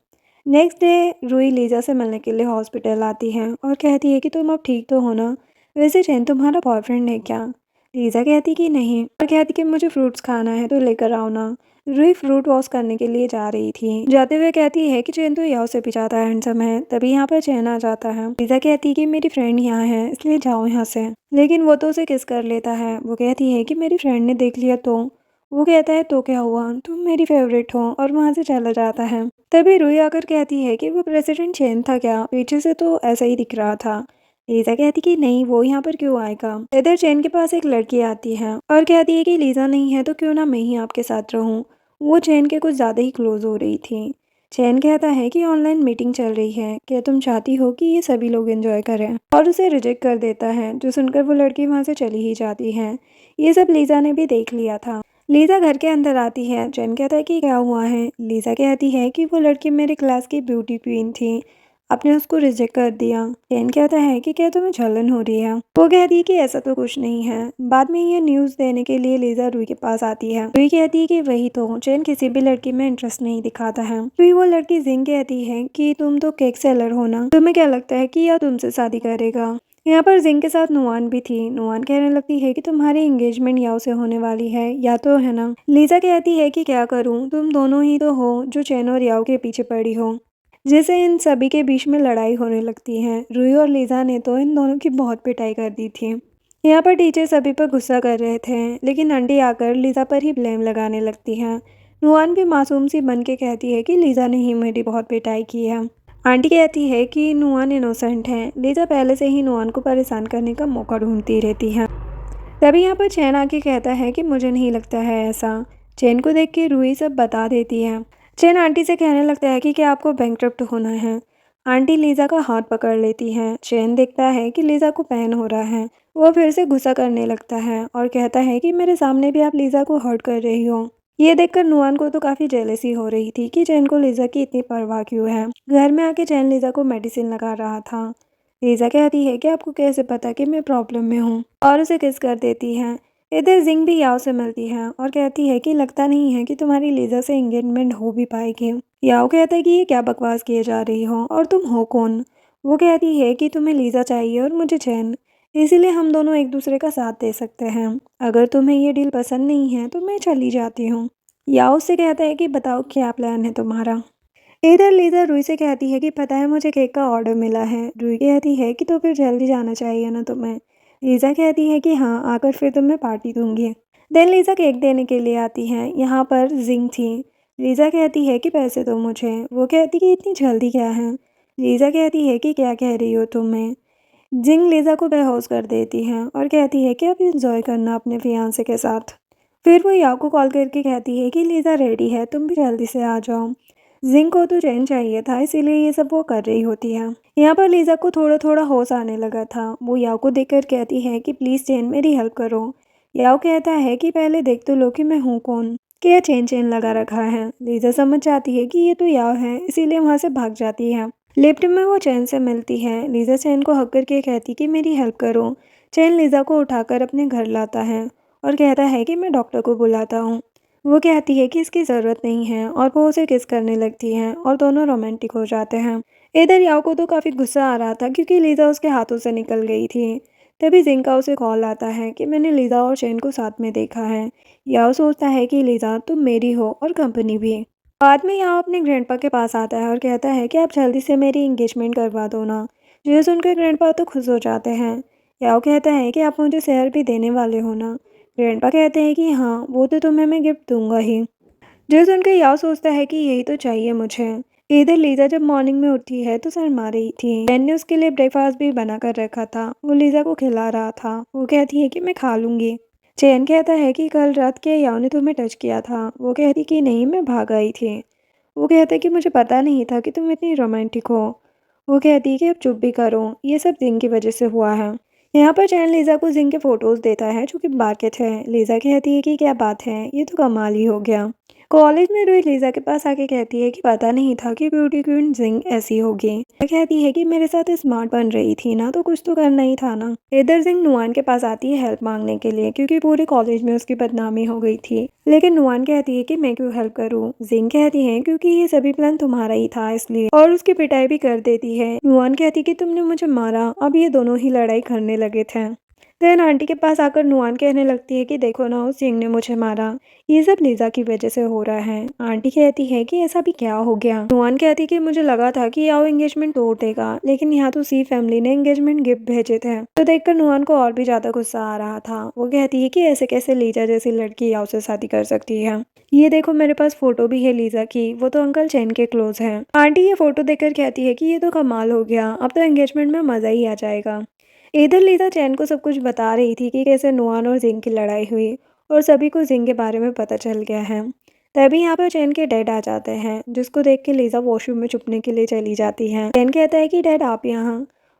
नेक्स्ट डे रूही लीजा से मिलने के लिए हॉस्पिटल आती है और कहती है कि तुम अब ठीक तो हो ना, वैसे चैन तुम्हारा बॉयफ्रेंड है क्या। लीजा कहती कि नहीं और कहती कि मुझे फ्रूट्स खाना है तो लेकर आओ ना। रूही फ्रूट वॉश करने के लिए जा रही थी, जाते हुए कहती है कि चैन तो याव से भी ज्यादा हैंडसम है। तभी यहाँ पर चैन आ जाता है। लीजा कहती है कि मेरी फ्रेंड यहाँ है इसलिए जाओ यहाँ से, लेकिन वो तो उसे किस कर लेता है। वो कहती है कि मेरी फ्रेंड ने देख लिया तो। वो कहता है तो क्या हुआ, तुम मेरी फेवरेट हो, और वहाँ से चला जाता है। तभी रूही आकर कहती है कि वो प्रेसिडेंट चैन था क्या, पीछे से तो ऐसा ही दिख रहा था। लीजा कहती कि नहीं, वो यहाँ पर क्यों आएगा। इधर चैन के पास एक लड़की आती है और कहती है कि लीजा नहीं है तो क्यों ना मैं ही आपके साथ रहूं। वो चैन के कुछ ज़्यादा ही क्लोज हो रही थी। चैन कहता है कि ऑनलाइन मीटिंग चल रही है, क्या तुम चाहती हो कि ये सभी लोग एंजॉय करें, और उसे रिजेक्ट कर देता है, जो सुनकर वो लड़की वहाँ से चली ही जाती है। ये सब लीजा ने भी देख लिया था। लीजा घर के अंदर आती है। चैन कहता है कि क्या हुआ है। लीजा कहती है कि वो लड़की मेरे क्लास की ब्यूटी क्वीन थी, आपने उसको रिजेक्ट कर दिया। चैन कहता है कि क्या तुम्हें जलन हो रही है। वो कहती है कि ऐसा तो कुछ नहीं है। बाद में ये न्यूज़ देने के लिए लीजा रूही के पास आती है। रूही कहती है कि वही तो, चैन किसी भी लड़की में इंटरेस्ट नहीं दिखाता है। फिर वो लड़की जिंग कहती है कि तुम तो केक सेलर हो ना, तुम्हें क्या लगता है कि यह तुमसे शादी करेगा। यहाँ पर जिंग के साथ नुआन भी थी। नुआन कहने लगती है कि तुम्हारी एंगेजमेंट याव से होने वाली है, या तो है ना। लीजा कहती है कि क्या करूँ, तुम दोनों ही तो हो जो चैन और याव के पीछे पड़ी हो, जिससे इन सभी के बीच में लड़ाई होने लगती है। रूही और लीजा ने तो इन दोनों की बहुत पिटाई कर दी थी। यहाँ पर टीचर सभी पर गुस्सा कर रहे थे, लेकिन आंटी आकर लीजा पर ही ब्लेम लगाने लगती है। नुआन भी मासूम सी बन के कहती है कि लीजा ने ही मेरी बहुत पिटाई की है। आंटी कहती है कि नुआन इनोसेंट है। लीजा पहले से ही नुआन को परेशान करने का मौका ढूंढती रहती है। तभी यहाँ पर चैन आके कहता है कि मुझे नहीं लगता है ऐसा। चैन को देख के रूही सब बता देती है। चैन आंटी से कहने लगता है कि क्या आपको बैंकक्रप्ट होना है। आंटी लीजा का हाथ पकड़ लेती है। चैन देखता है कि लीजा को पेन हो रहा है। वो फिर से गुस्सा करने लगता है और कहता है कि मेरे सामने भी आप लीजा को हर्ट कर रही हो। ये देखकर नुआन को तो काफ़ी जेलसी हो रही थी कि चैन को लीजा की इतनी परवाह क्यों है। घर में आके चैन लीजा को मेडिसिन लगा रहा था। लीजा कहती है कि आपको कैसे पता कि मैं प्रॉब्लम में हूँ, और उसे किस कर देती है। इधर जिंग भी याओ से मिलती है और कहती है कि लगता नहीं है कि तुम्हारी लीजा से एंगेजमेंट हो भी पाएगी। याओ कहता है कि ये क्या बकवास किए जा रही हो और तुम हो कौन। वो कहती है कि तुम्हें लीजा चाहिए और मुझे चैन, इसीलिए हम दोनों एक दूसरे का साथ दे सकते हैं। अगर तुम्हें ये डील पसंद नहीं है तो मैं चली जाती हूँ। याओ से कहता है कि बताओ क्या प्लान है तुम्हारा। इधर लीजा रूही से कहती है कि पता है मुझे केक का ऑर्डर मिला है। रूही कहती है कि तो फिर जल्दी जाना चाहिए ना तुम्हें। लीजा कहती है कि हाँ, आकर फिर तुम्हें पार्टी दूंगी। देन लीजा केक देने के लिए आती है। यहाँ पर जिंग थी। लीजा कहती है कि पैसे दो मुझे। वो कहती कि इतनी जल्दी क्या है। लीजा कहती है कि क्या कह रही हो तुम्हें। जिंग लीजा को बेहोश कर देती है और कहती है कि अब इंजॉय करना अपने फियांसे के साथ। फिर वो याओ को कॉल करके कहती है कि लीजा रेडी है, तुम भी जल्दी से आ जाओ। जिंग को तो चैन चाहिए था, इसीलिए ये सब वो कर रही होती है। यहाँ पर लीजा को थोड़ा थोड़ा होश आने लगा था। वो याओ को देखकर कहती है कि प्लीज़ चैन मेरी हेल्प करो। याओ कहता है कि पहले देख तो लो कि मैं हूँ कौन, क्या चैन चैन लगा रखा है। लीजा समझ जाती है कि ये तो याओ है, इसीलिए वहाँ से भाग जाती है। लिफ्ट में वो चैन से मिलती है। लीजा चैन को हक करके कहती कि मेरी हेल्प करो। चैन लीजा को उठाकर अपने घर लाता है और कहता है कि मैं डॉक्टर को बुलाता हूँ। वो कहती है कि इसकी ज़रूरत नहीं है और वो उसे किस करने लगती है और दोनों रोमांटिक हो जाते हैं। इधर याओ को तो काफ़ी गुस्सा आ रहा था क्योंकि लीजा उसके हाथों से निकल गई थी। तभी जिंग का उसे कॉल आता है कि मैंने लीजा और चैन को साथ में देखा है। याओ सोचता है कि लीजा तुम मेरी हो और कंपनी भी। बाद में याओ अपने ग्रैंडपा के पास आता है और कहता है कि आप जल्दी से मेरी एंगेजमेंट करवा दो ना। ये सुनकर ग्रैंडपा तो खुश हो जाते हैं। याओ कहता है कि आप मुझे शहर भी देने वाले हो ना। ग्रैंडपा कहते हैं कि हाँ, वो तो तुम्हें मैं गिफ्ट दूंगा ही। जो सुनकर याओ सोचता है कि यही तो चाहिए मुझे। इधर लीजा जब मॉर्निंग में उठी है तो शर्मा रही थी। बेन ने उसके लिए ब्रेकफास्ट भी बना कर रखा था। वो लीजा को खिला रहा था। वो कहती है कि मैं खा लूंगी। चैन कहता है कि कल रात के याओ ने तुम्हें टच किया था। वो कहती कि नहीं, मैं भाग आई थी। वो कहता कि मुझे पता नहीं था कि तुम इतनी रोमांटिक हो। वो कहती कि अब चुप भी करो, ये सब जिंग की वजह से हुआ है। यहाँ पर चैन लीजा को जिंग के फोटोज देता है जो कि बाकेट है। लीजा कहती है कि क्या बात है, ये तो कमाल ही हो गया। कॉलेज में रोई लीजा के पास आके कहती है कि पता नहीं था कि ब्यूटी क्वीन जिंग ऐसी होगी। वो कहती है कि मेरे साथ स्मार्ट बन रही थी ना, तो कुछ तो करना ही था ना। इधर जिंग नुआन के पास आती है हेल्प मांगने के लिए, क्योंकि पूरे कॉलेज में उसकी बदनामी हो गई थी। लेकिन नुआन कहती है कि मैं क्यों हेल्प करूं। जिंग कहती है क्योंकि ये सभी प्लान तुम्हारा ही था इसलिए, और उसकी पिटाई भी कर देती है। नुआन कहती कि तुमने मुझे मारा, अब ये दोनों ही लड़ाई करने लगे थे। देन आंटी के पास आकर नुआन कहने लगती है कि देखो ना, उस जिंग ने मुझे मारा, ये सब लीजा की वजह से हो रहा है। आंटी कहती है कि ऐसा भी क्या हो गया। नुआन कहती है कि मुझे लगा था कि याओ एंगेजमेंट तोड़ देगा, लेकिन यहाँ तो सी फैमिली ने एंगेजमेंट गिफ्ट भेजे थे। तो देखकर नुआन को और भी ज्यादा गुस्सा आ रहा था। वो कहती है कि ऐसे कैसे लीजा जैसी लड़की याओ से शादी कर सकती है। ये देखो मेरे पास फोटो भी है लीजा की, वो तो अंकल चैन के क्लोज है। आंटी ये फोटो देखकर कहती है कि ये तो कमाल हो गया, अब तो एंगेजमेंट में मजा ही आ जाएगा। इधर लीजा चैन को सब कुछ बता रही थी कि कैसे नुआन और जिंग की लड़ाई हुई और सभी को जिंग के बारे में पता चल गया है। तभी यहाँ पर चैन के डैड आ जाते हैं, जिसको देख के लीजा वॉशरूम में छुपने के लिए चली जाती है। चैन कहता है कि डैड आप यहाँ।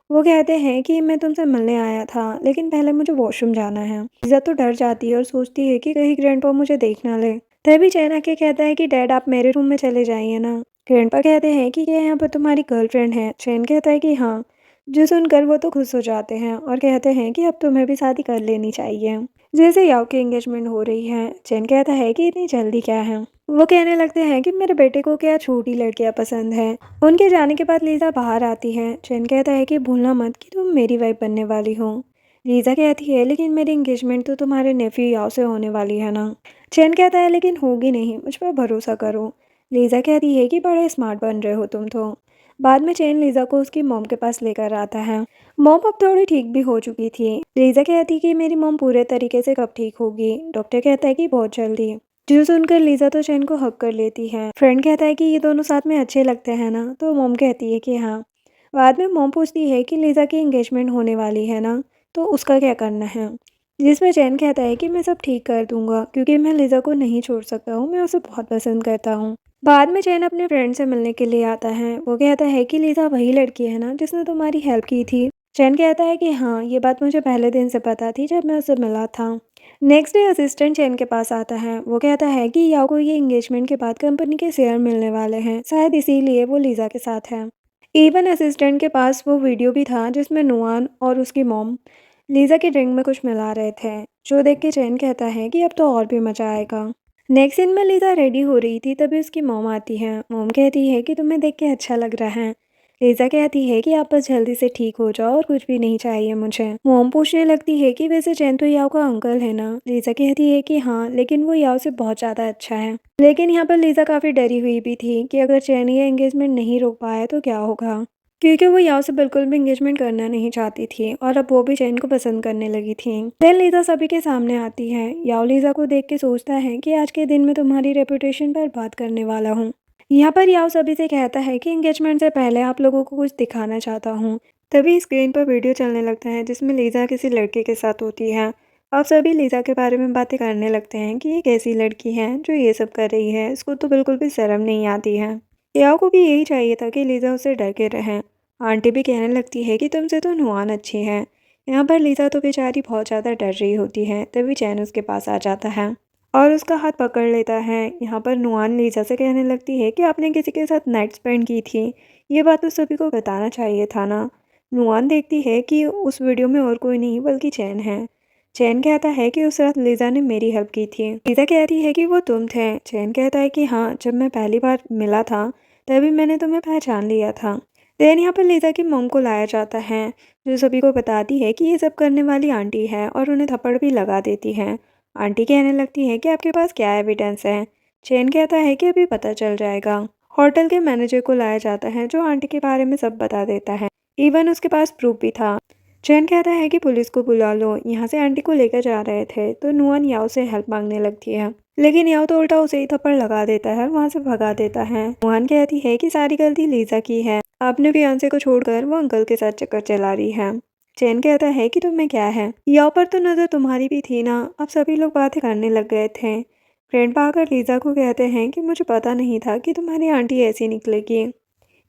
वो कहते हैं कि मैं तुमसे मिलने आया था, लेकिन पहले मुझे वॉशरूम जाना है। लीजा तो डर जाती है और सोचती है कि कहीं ग्रैंडपा मुझे देख ना ले। तभी चैन आके कहता है कि डैड आप मेरे रूम में चले जाइए ना। ग्रैंडपा कहते हैं कि क्या यहाँ पर तुम्हारी गर्लफ्रेंड है। चैन कहता है कि हाँ। जो सुनकर वो तो खुश हो जाते हैं और कहते हैं कि अब तुम्हें भी शादी कर लेनी चाहिए। जैसे याओ की एंगेजमेंट हो रही है, चैन कहता है कि इतनी जल्दी क्या है। वो कहने लगते हैं कि मेरे बेटे को क्या छोटी लड़कियां पसंद है। उनके जाने के बाद लीजा बाहर आती है। चैन कहता है कि भूलना मत कि तुम मेरी वाइफ बनने वाली हो। लीजा कहती है लेकिन मेरी एंगेजमेंट तो तुम्हारे नेफ्यू याओ से होने वाली है ना। चैन कहता है लेकिन होगी नहीं, मुझ पर भरोसा करो। लीजा कहती है कि बड़े स्मार्ट बन रहे हो तुम तो। बाद में चैन लीजा को उसकी मॉम के पास लेकर आता है। मॉम अब थोड़ी ठीक भी हो चुकी थी। लीजा कहती कि मेरी मॉम पूरे तरीके से कब ठीक होगी। डॉक्टर कहता है कि बहुत जल्दी। जो सुनकर लीजा तो चैन को हक कर लेती है। फ्रेंड कहता है कि ये दोनों साथ में अच्छे लगते हैं ना, तो मॉम कहती है कि हाँ। बाद में मॉम पूछती है कि लीजा की एंगेजमेंट होने वाली है ना, तो उसका क्या करना है। जिसमें चैन कहता है कि मैं सब ठीक कर दूंगा, क्योंकि मैं लीजा को नहीं छोड़ सकता हूँ, मैं उसे बहुत पसंद करता हूँ। बाद में चैन अपने फ्रेंड से मिलने के लिए आता है। वो कहता है कि लीजा वही लड़की है ना जिसने तुम्हारी हेल्प की थी। चैन कहता है कि हाँ, ये बात मुझे पहले दिन से पता थी जब मैं उससे मिला था। नेक्स्ट डे असिस्टेंट चैन के पास आता है। वो कहता है कि याओ को ये एंगेजमेंट के बाद कंपनी के शेयर मिलने वाले हैं, शायद इसीलिए वो लीजा के साथ है। इवन असिस्टेंट के पास वो वीडियो भी था जिसमें नुआन और उसकी मॉम लीजा के ड्रिंक में कुछ मिला रहे थे, जो देख के चैन कहता है कि अब तो और भी मजा आएगा। नेक्स्ट सीन में लीजा रेडी हो रही थी, तभी उसकी मॉम आती है। मॉम कहती है कि तुम्हें देख के अच्छा लग रहा है। लीजा कहती है कि आप बस जल्दी से ठीक हो जाओ और कुछ भी नहीं चाहिए मुझे। मॉम पूछने लगती है कि वैसे चैन तो याओ का अंकल है ना। लीजा कहती है कि हाँ, लेकिन वो याओ से बहुत ज़्यादा अच्छा है। लेकिन यहाँ पर लीजा काफ़ी डरी हुई भी थी कि अगर चैन ये एंगेजमेंट नहीं रोक पाया तो क्या होगा, क्योंकि वो याओ से बिल्कुल भी एंगेजमेंट करना नहीं चाहती थी और अब वो भी चैन को पसंद करने लगी थी। देन लीजा सभी के सामने आती है। याओ लीजा को देख के सोचता है कि आज के दिन में तुम्हारी रेपुटेशन पर बात करने वाला हूँ। यहाँ पर याओ सभी से कहता है कि एंगेजमेंट से पहले आप लोगों को कुछ दिखाना चाहता हूँ। तभी स्क्रीन पर वीडियो चलने लगता है जिसमें लीजा किसी लड़के के साथ होती है। अब सभी लीजा के बारे में बातें करने लगते हैं कि ये कैसी लड़की है जो ये सब कर रही है, इसको तो बिल्कुल भी शर्म नहीं आती है। याओ को भी यही चाहिए था कि लीजा उसे डर के रहे। आंटी भी कहने लगती है कि तुमसे तो नुआन अच्छी है। यहाँ पर लीजा तो बेचारी बहुत ज़्यादा डर रही होती है। तभी चैन उसके पास आ जाता है और उसका हाथ पकड़ लेता है। यहाँ पर नुआन लीजा से कहने लगती है कि आपने किसी के साथ नाइट स्पेंड की थी, ये बात तो सभी को बताना चाहिए था ना। नुआन देखती है कि उस वीडियो में और कोई नहीं बल्कि चैन है। चैन कहता है कि उस रात लीजा ने मेरी हेल्प की थी। लीजा कहती है कि वो तुम थे। चैन कहता है कि हाँ, जब मैं पहली बार मिला था तभी मैंने तुम्हें पहचान लिया था। देन यहाँ पर लीजा की मॉम को लाया जाता है, जो सभी को बताती है कि ये सब करने वाली आंटी है और उन्हें थप्पड़ भी लगा देती है। आंटी कहने लगती है कि आपके पास क्या एविडेंस है। चैन कहता है कि अभी पता चल जाएगा। होटल के मैनेजर को लाया जाता है, जो आंटी के बारे में सब बता देता है। इवन उसके पास प्रूफ भी था। चैन कहता है कि पुलिस को बुला लो, यहाँ से आंटी को लेकर जा रहे थे। तो नुआन याओ से हेल्प मांगने लगती है, लेकिन याओ तो उल्टा उसे ही थप्पड़ लगा देता है और वहाँ से भगा देता है। नुआन कहती है कि सारी गलती लीजा की है, अपने फियांसे को छोड़कर वो अंकल के साथ चक्कर चला रही है। चैन कहता है कि तुम्हें क्या है, याओ पर तो नजर तुम्हारी भी थी ना। अब सभी लोग बातें करने लग गए थे। ग्रैंडपा आकर लीजा को कहते हैं कि मुझे पता नहीं था कि तुम्हारी आंटी ऐसी निकलेगी।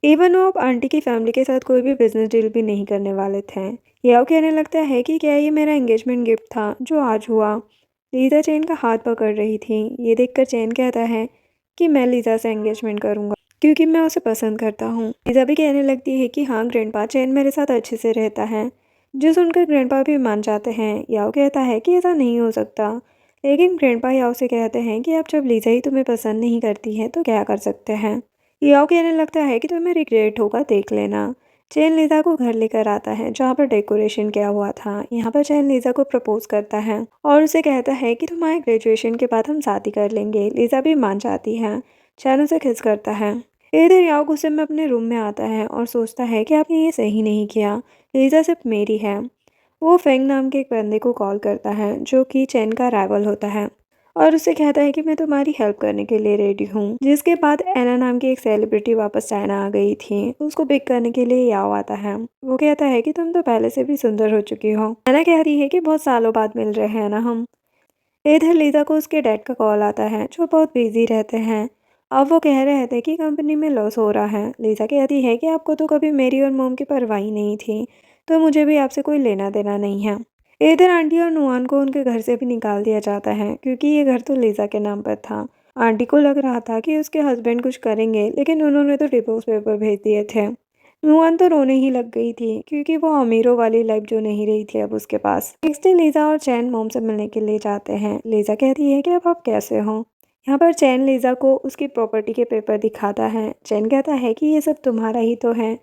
इवन वो अब आंटी की फैमिली के साथ कोई भी बिजनेस डील भी नहीं करने वाले थे। याओ कहने लगता है कि क्या ये मेरा एंगेजमेंट गिफ्ट था जो आज हुआ। लीजा चैन का हाथ पकड़ रही थी। ये देखकर चैन कहता है कि मैं लीजा से एंगेजमेंट करूंगा क्योंकि मैं उसे पसंद करता हूँ। लीजा भी कहने लगती है कि हाँ ग्रैंडपा, चैन मेरे साथ अच्छे से रहता है। जो सुनकर ग्रैंडपा भी मान जाते हैं। याओ कहता है कि ऐसा नहीं हो सकता, लेकिन ग्रैंडपा याओ से कहते हैं कि अब जब लीजा ही तुम्हें पसंद नहीं करती है तो क्या कर सकते हैं। याओ कहने लगता है कि तुम्हें रिग्रेट होगा, देख लेना। चैन लीजा को घर लेकर आता है जहाँ पर डेकोरेशन किया हुआ था। यहाँ पर चैन लीजा को प्रपोज करता है और उसे कहता है कि तुम्हारे ग्रेजुएशन के बाद हम शादी कर लेंगे। लीजा भी मान जाती है। चैन उसे किस करता है। इधर याओ गुस्से में अपने रूम में आता है और सोचता है कि आपने ये सही नहीं किया, लीजा सिर्फ मेरी है। वो फेंग नाम के एक बंदे को कॉल करता है, जो कि चैन का राइवल होता है, और उससे कहता है कि मैं तुम्हारी हेल्प करने के लिए रेडी हूँ। जिसके बाद एना नाम की एक सेलिब्रिटी वापस चाइना आ गई थी। उसको पिक करने के लिए याओ आता है। वो कहता है कि तुम तो पहले से भी सुंदर हो चुकी हो। एना कहती है कि बहुत सालों बाद मिल रहे हैं ना हम। इधर लीजा को उसके डैड का कॉल आता है, जो बहुत बिजी रहते हैं। अब वो कह रहे थे कि कंपनी में लॉस हो रहा है। लीजा कहती है कि आपको तो कभी मेरी और मोम की परवाह ही नहीं थी, तो मुझे भी आपसे कोई लेना देना नहीं है। इधर आंटी और नुआन को उनके घर से भी निकाल दिया जाता है, क्योंकि ये घर तो लीजा के नाम पर था। आंटी को लग रहा था कि उसके हस्बैंड कुछ करेंगे, लेकिन उन्होंने तो डिवोर्स पेपर भेज दिए थे। नुआन तो रोने ही लग गई थी, क्योंकि वो अमीरों वाली लाइफ जो नहीं रही थी अब उसके पास। नेक्स्ट डे लीजा और चैन मोम से मिलने के लिए जाते हैं। लीजा कहती है कि अब आप कैसे हो। यहाँ पर चैन लीजा को उसकी प्रॉपर्टी के पेपर दिखाता है। चैन कहता है कि ये सब तुम्हारा ही तो है,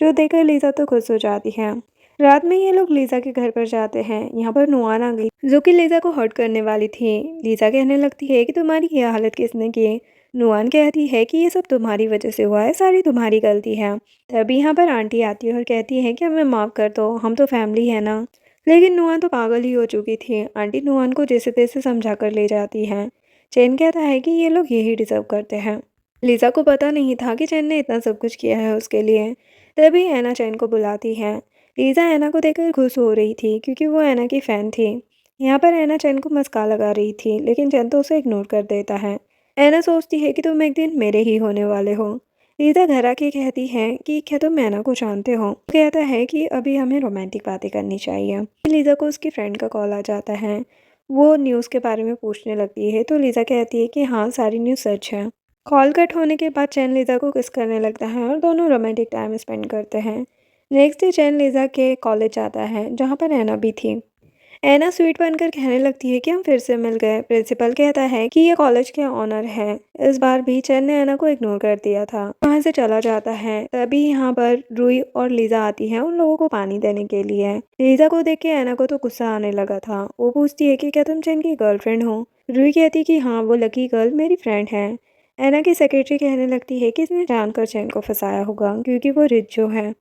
जो देखकर लीजा तो खुश हो जाती है। रात में ये लोग लीजा के घर पर जाते हैं। यहाँ पर नुआन आ गई, जो कि लीजा को हर्ट करने वाली थी। लीजा कहने लगती है कि तुम्हारी ये हालत किसने की। नुआन कहती है कि ये सब तुम्हारी वजह से हुआ है, सारी तुम्हारी गलती है। तभी यहाँ पर आंटी आती है और कहती है कि हमें माफ़ कर दो, हम तो फैमिली है ना। लेकिन नुआन तो पागल ही हो चुकी थी। आंटी नुआन को जैसे तैसे समझा कर ले जाती है। चैन कहता है कि ये लोग यही डिजर्व करते हैं। लीजा को पता नहीं था कि चैन ने इतना सब कुछ किया है उसके लिए। तभी ऐना चैन को बुलाती है। लीजा ऐना को देखकर खुश हो रही थी, क्योंकि वो ऐना की फ़ैन थी। यहाँ पर ऐना चैन को मस्का लगा रही थी, लेकिन चैन तो उसे इग्नोर कर देता है। ऐना सोचती है कि तुम एक दिन मेरे ही होने वाले हो। लीजा घर आके कहती है कि क्या तुम ऐना को जानते हो। वो कहता है कि अभी हमें रोमांटिक बातें करनी चाहिए। लीजा को उसकी फ्रेंड का कॉल आ जाता है। वो न्यूज़ के बारे में पूछने लगती है, तो लीजा कहती है कि हाँ सारी न्यूज़ सच है। कॉल कट होने के बाद चैन लीजा को किस करने लगता है और दोनों रोमांटिक टाइम स्पेंड करते हैं। नेक्स्ट डे चैन लीजा के कॉलेज जाता है, जहाँ पर ऐना भी थी। ऐना स्वीट बनकर कहने लगती है कि हम फिर से मिल गए। प्रिंसिपल कहता है कि ये कॉलेज के ऑनर है। इस बार भी चैन ने ऐना को इग्नोर कर दिया था, वहाँ से चला जाता है। तभी यहाँ पर रूई और लीजा आती है उन लोगों को पानी देने के लिए। लीजा को देख के ऐना को तो गुस्सा आने लगा था। वो पूछती है कि क्या तुम चैन की गर्लफ्रेंड हो। रूई कहती है कि हाँ, वो लकी गर्ल मेरी फ्रेंड है। ऐना की सेक्रेटरी कहने लगती है कि इसने जानकर चैन को फंसाया होगा, क्योंकि वो रिच जो है।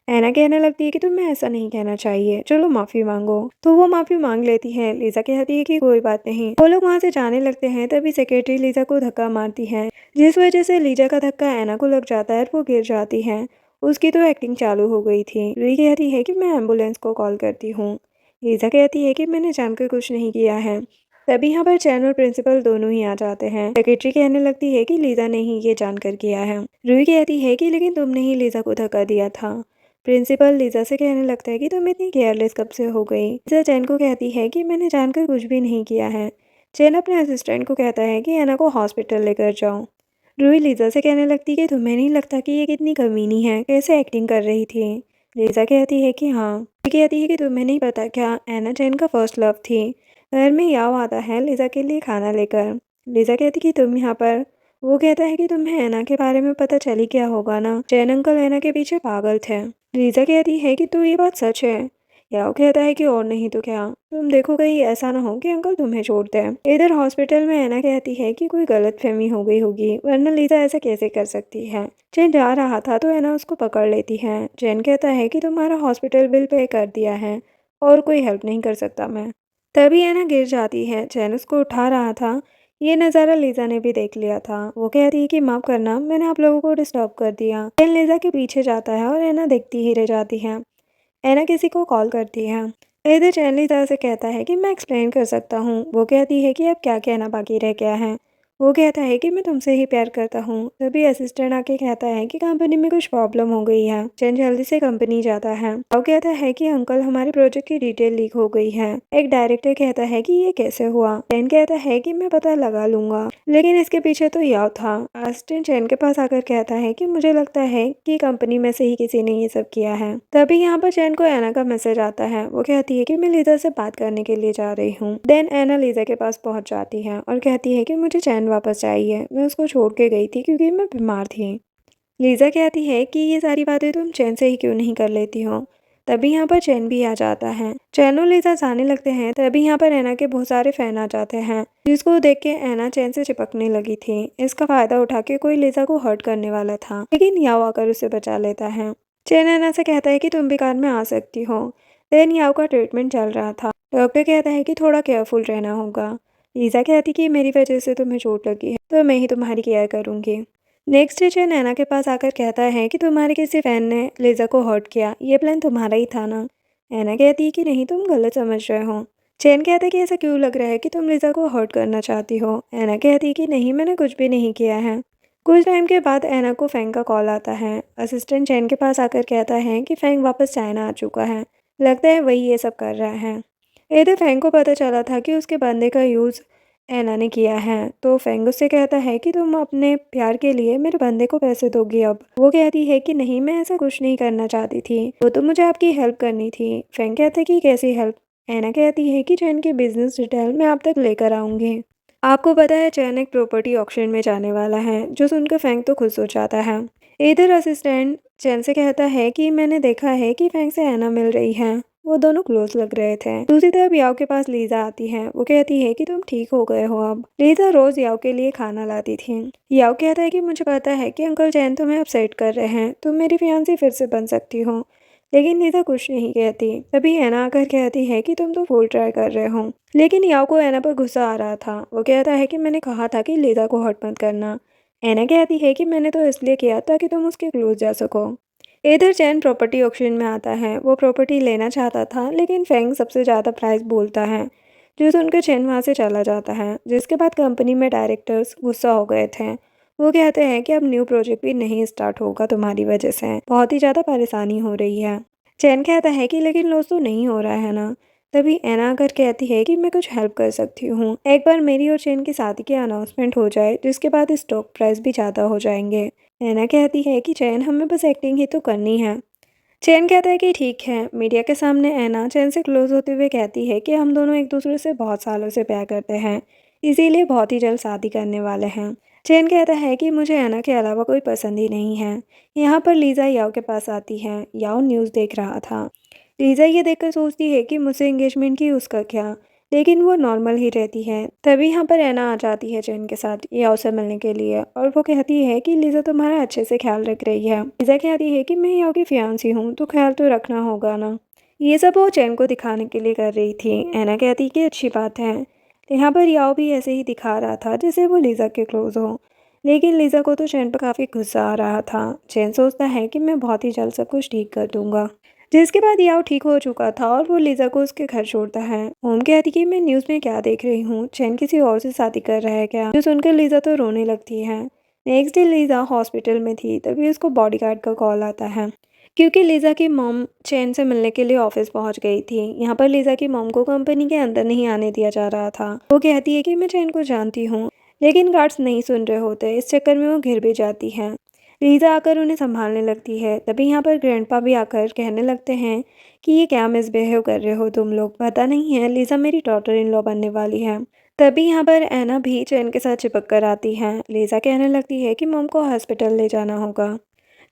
ऐना कहने लगती है कि तुम्हें ऐसा नहीं कहना चाहिए, चलो माफ़ी मांगो। तो वो माफ़ी मांग लेती है। लीजा कहती है कि कोई बात नहीं। वो लोग वहाँ से जाने लगते हैं। तभी सेक्रेटरी लीजा को धक्का मारती है, जिस वजह से लीजा का धक्का ऐना को लग जाता है और वो गिर जाती है। उसकी तो एक्टिंग चालू हो गई थी। रूही कहती है कि मैं एम्बुलेंस को कॉल करती हूँ। लीजा कहती है कि मैंने जानकर कुछ नहीं किया है। तभी यहाँ पर चैन और प्रिंसिपल दोनों ही आ जाते हैं। सेक्रेटरी कहने लगती है कि लीजा ने ही ये जानकर किया है। रूही कहती है कि लेकिन तुमने ही लीजा को धक्का दिया था। प्रिंसिपल लीजा से कहने लगता है कि तुम इतनी केयरलेस कब से हो गई। लीजा चैन को कहती है कि मैंने जानकर कुछ भी नहीं किया है। चैन अपने असिस्टेंट को कहता है कि ऐना को हॉस्पिटल लेकर जाओ। रूही लीजा से कहने लगती है कि तुम्हें नहीं लगता कि ये कितनी कमीनी है, कैसे एक्टिंग कर रही थी। लीजा कहती है कि हाँ। रूही कहती है कि तुम्हें नहीं पता क्या ऐना चैन का फर्स्ट लव थी। घर में याव आता है लीजा के लिए खाना लेकर। लीजा कहती कि तुम यहाँ पर वो कहता है कि तुम्हें ऐना के बारे में पता चली क्या होगा ना, चैन अंकल ऐना के पीछे पागल थे। लीजा कहती है कि तो ये बात सच है। याओ कहता है कि और नहीं तो क्या, तुम देखो कहीं ऐसा ना हो कि अंकल तुम्हें छोड़ दें। इधर हॉस्पिटल में ऐना कहती है कि कोई गलतफहमी हो गई होगी, वरना लीजा ऐसा कैसे कर सकती है। चैन जा रहा था तो ऐना उसको पकड़ लेती है। चैन कहता है कि तुम्हारा हॉस्पिटल बिल पे कर दिया है और कोई हेल्प नहीं कर सकता मैं। तभी ऐना गिर जाती है। चैन उसको उठा रहा था। ये नज़ारा लीजा ने भी देख लिया था। वो कहती है कि माफ़ करना, मैंने आप लोगों को डिस्टर्ब कर दिया। चैन लीजा के पीछे जाता है और ऐना देखती ही रह जाती है। ऐना किसी को कॉल करती है। इधर चैन लीजा से कहता है कि मैं एक्सप्लेन कर सकता हूँ। वो कहती है कि अब क्या कहना बाकी रह गया है। वो कहता है कि मैं तुमसे ही प्यार करता हूँ। तभी असिस्टेंट आके कहता है कि कंपनी में कुछ प्रॉब्लम हो गई है। चैन जल्दी से कंपनी जाता है। वो कहता है कि अंकल हमारे प्रोजेक्ट की डिटेल लीक हो गई है। एक डायरेक्टर कहता है कि ये कैसे हुआ। चैन कहता है कि मैं पता लगा लूंगा, लेकिन इसके पीछे तो याव था। असिस्टेंट चैन के पास आकर कहता है कि मुझे लगता है कि कंपनी में से ही किसी ने ये सब किया है। तभी यहाँ पर चैन को ऐना का मैसेज आता है। वो कहती है कि मैं लीजा से बात करने के लिए जा रही हूँ। देन ऐना लीजा के पास पहुंच जाती है और कहती है कि मुझे चैन वापस चाहिए, मैं उसको छोड़ के गई थी क्योंकि मैं बीमार थी। लीजा कहती है कि ये सारी बातें तुम चैन से ही क्यों नहीं कर लेती हो। तभी यहाँ पर चैन भी आ जाता है। चैन और लीजा जाने लगते हैं। तभी यहाँ पर ऐना के बहुत सारे फैन आ जाते हैं, जिसको देख के ऐना चैन से चिपकने लगी थी। इसका फायदा उठा के कोई लीजा को हर्ट करने वाला था, लेकिन याओ आकर उसे बचा लेता है। चैन ऐना से कहता है कि तुम भी कार में आ सकती हो। देन याओ का ट्रीटमेंट चल रहा था। डॉक्टर कहता है कि थोड़ा केयरफुल रहना होगा। लीजा कहती कि मेरी वजह से तुम्हें चोट लगी है तो मैं ही तुम्हारी केयर करूंगी। नेक्स्ट डे चैन ऐना के पास आकर कहता है कि तुम्हारे किसी फैन ने लीजा को हर्ट किया, ये प्लान तुम्हारा ही था ना। ऐना कहती है कि नहीं, तुम गलत समझ रहे हो। चैन कहता है कि ऐसा क्यों लग रहा है कि तुम लीजा को हर्ट करना चाहती हो। ऐना कहती है कि नहीं, मैंने कुछ भी नहीं किया है। कुछ टाइम के बाद ऐना को फैंग का कॉल आता है। असिस्टेंट चैन के पास आकर कहता है कि फैंग वापस चाइना आ चुका है, लगता है वही ये सब कर रहा है। इधर फैंग को पता चला था कि उसके बंदे का यूज़ ऐना ने किया है, तो फैंग उससे कहता है कि तुम अपने प्यार के लिए मेरे बंदे को पैसे दोगी अब। वो कहती है कि नहीं, मैं ऐसा कुछ नहीं करना चाहती थी, वो तो मुझे आपकी हेल्प करनी थी। फैंग कहता है कि कैसी हेल्प। ऐना कहती है कि चैन की बिजनेस डिटेल मैं आप तक लेकर आऊँगी। आपको पता है चैन एक प्रॉपर्टी ऑक्शन में जाने वाला है, जो सुनकर फैंग तो खुश हो जाता है। इधर असिस्टेंट चैन से कहता है कि मैंने देखा है कि फैंग से ऐना मिल रही है, वो दोनों क्लोज लग रहे थे। दूसरी तरफ याओ के पास लीजा आती है। वो कहती है कि तुम ठीक हो गए हो अब। लीजा रोज याओ के लिए खाना लाती थी। याओ कहता है कि मुझे पता है कि अंकल चैन तुम्हें अपसेट कर रहे हैं, तुम मेरी फियांसी फिर से बन सकती हो। लेकिन लीजा कुछ नहीं कहती। तभी ऐना आकर कहती है कि तुम तो फुल ट्राई कर रहे हो। लेकिन याओ को ऐना पर गुस्सा आ रहा था। वो कहता है कि मैंने कहा था कि लीजा को हर्ट मत करना। ऐना कहती है कि मैंने तो इसलिए किया ताकि तुम उसके क्लोज जा सको। इधर चैन प्रॉपर्टी ऑक्शन में आता है। वो प्रॉपर्टी लेना चाहता था, लेकिन फैंग सबसे ज़्यादा प्राइस बोलता है, जो सुनकर चैन वहाँ से चला जाता है। जिसके बाद कंपनी में डायरेक्टर्स गुस्सा हो गए थे। वो कहते हैं कि अब न्यू प्रोजेक्ट भी नहीं स्टार्ट होगा तुम्हारी वजह से, बहुत ही ज़्यादा परेशानी हो रही है। चैन कहता है कि लेकिन लॉस तो नहीं हो रहा है ना। तभी ऐना आकर कहती है कि मैं कुछ हेल्प कर सकती हूँ। एक बार मेरी और चैन की शादी की अनाउंसमेंट हो जाए, जिसके बाद स्टॉक प्राइस भी ज़्यादा हो जाएंगे। ऐना कहती है कि चैन हमें बस एक्टिंग ही तो करनी है। चैन कहता है कि ठीक है। मीडिया के सामने ऐना चैन से क्लोज होते हुए कहती है कि हम दोनों एक दूसरे से बहुत सालों से प्यार करते हैं, इसीलिए बहुत ही जल्द शादी करने वाले हैं। चैन कहता है कि मुझे ऐना के अलावा कोई पसंद ही नहीं है। यहाँ पर लीजा याओ के पास आती है। याओ न्यूज़ देख रहा था। लीजा ये देखकर सोचती है कि मुझसे एंगेजमेंट की उसका क्या, लेकिन वो नॉर्मल ही रहती है। तभी यहाँ पर ऐना आ जाती है चैन के साथ याओ से मिलने के लिए, और वो कहती है कि लीजा तुम्हारा अच्छे से ख्याल रख रही है। लीजा कहती है कि मैं याओ की फियांसी हूँ, तो ख्याल तो रखना होगा ना। ये सब वो चैन को दिखाने के लिए कर रही थी। ऐना कहती कि अच्छी बात है। यहाँ पर याओ भी ऐसे ही दिखा रहा था जैसे वो लीजा के क्लोज हो, लेकिन लीजा को तो चैन पर काफ़ी गुस्सा आ रहा था। चैन सोचता है कि मैं बहुत ही जल्द सब कुछ ठीक कर दूंगा। जिसके बाद याओ ठीक हो चुका था और वो लीजा को उसके घर छोड़ता है। होम कहती कि मैं न्यूज़ में क्या देख रही हूँ, चैन किसी और से शादी कर रहा है क्या, जो सुनकर लीजा तो रोने लगती है। नेक्स्ट डे लीजा हॉस्पिटल में थी। तभी उसको बॉडीगार्ड का कॉल आता है, क्योंकि लीजा की मॉम चैन से मिलने के लिए ऑफिस पहुंच गई थी। यहाँ पर लीजा की मॉम को कंपनी के अंदर नहीं आने दिया जा रहा था। वो कहती है कि मैं चैन को जानती हूँ, लेकिन गार्ड्स नहीं सुन रहे होते। इस चक्कर में वो घिर भी जाती है। लीजा आकर उन्हें संभालने लगती है। तभी यहाँ पर ग्रैंडपा भी आकर कहने लगते हैं कि ये क्या मिसबिहेव कर रहे हो तुम लोग, पता नहीं है लीजा मेरी डॉटर इन लॉ बनने वाली है। तभी यहाँ पर ऐना भी चैन के साथ चिपक कर आती है। लीज़ा कहने लगती है कि मॉम को हॉस्पिटल ले जाना होगा।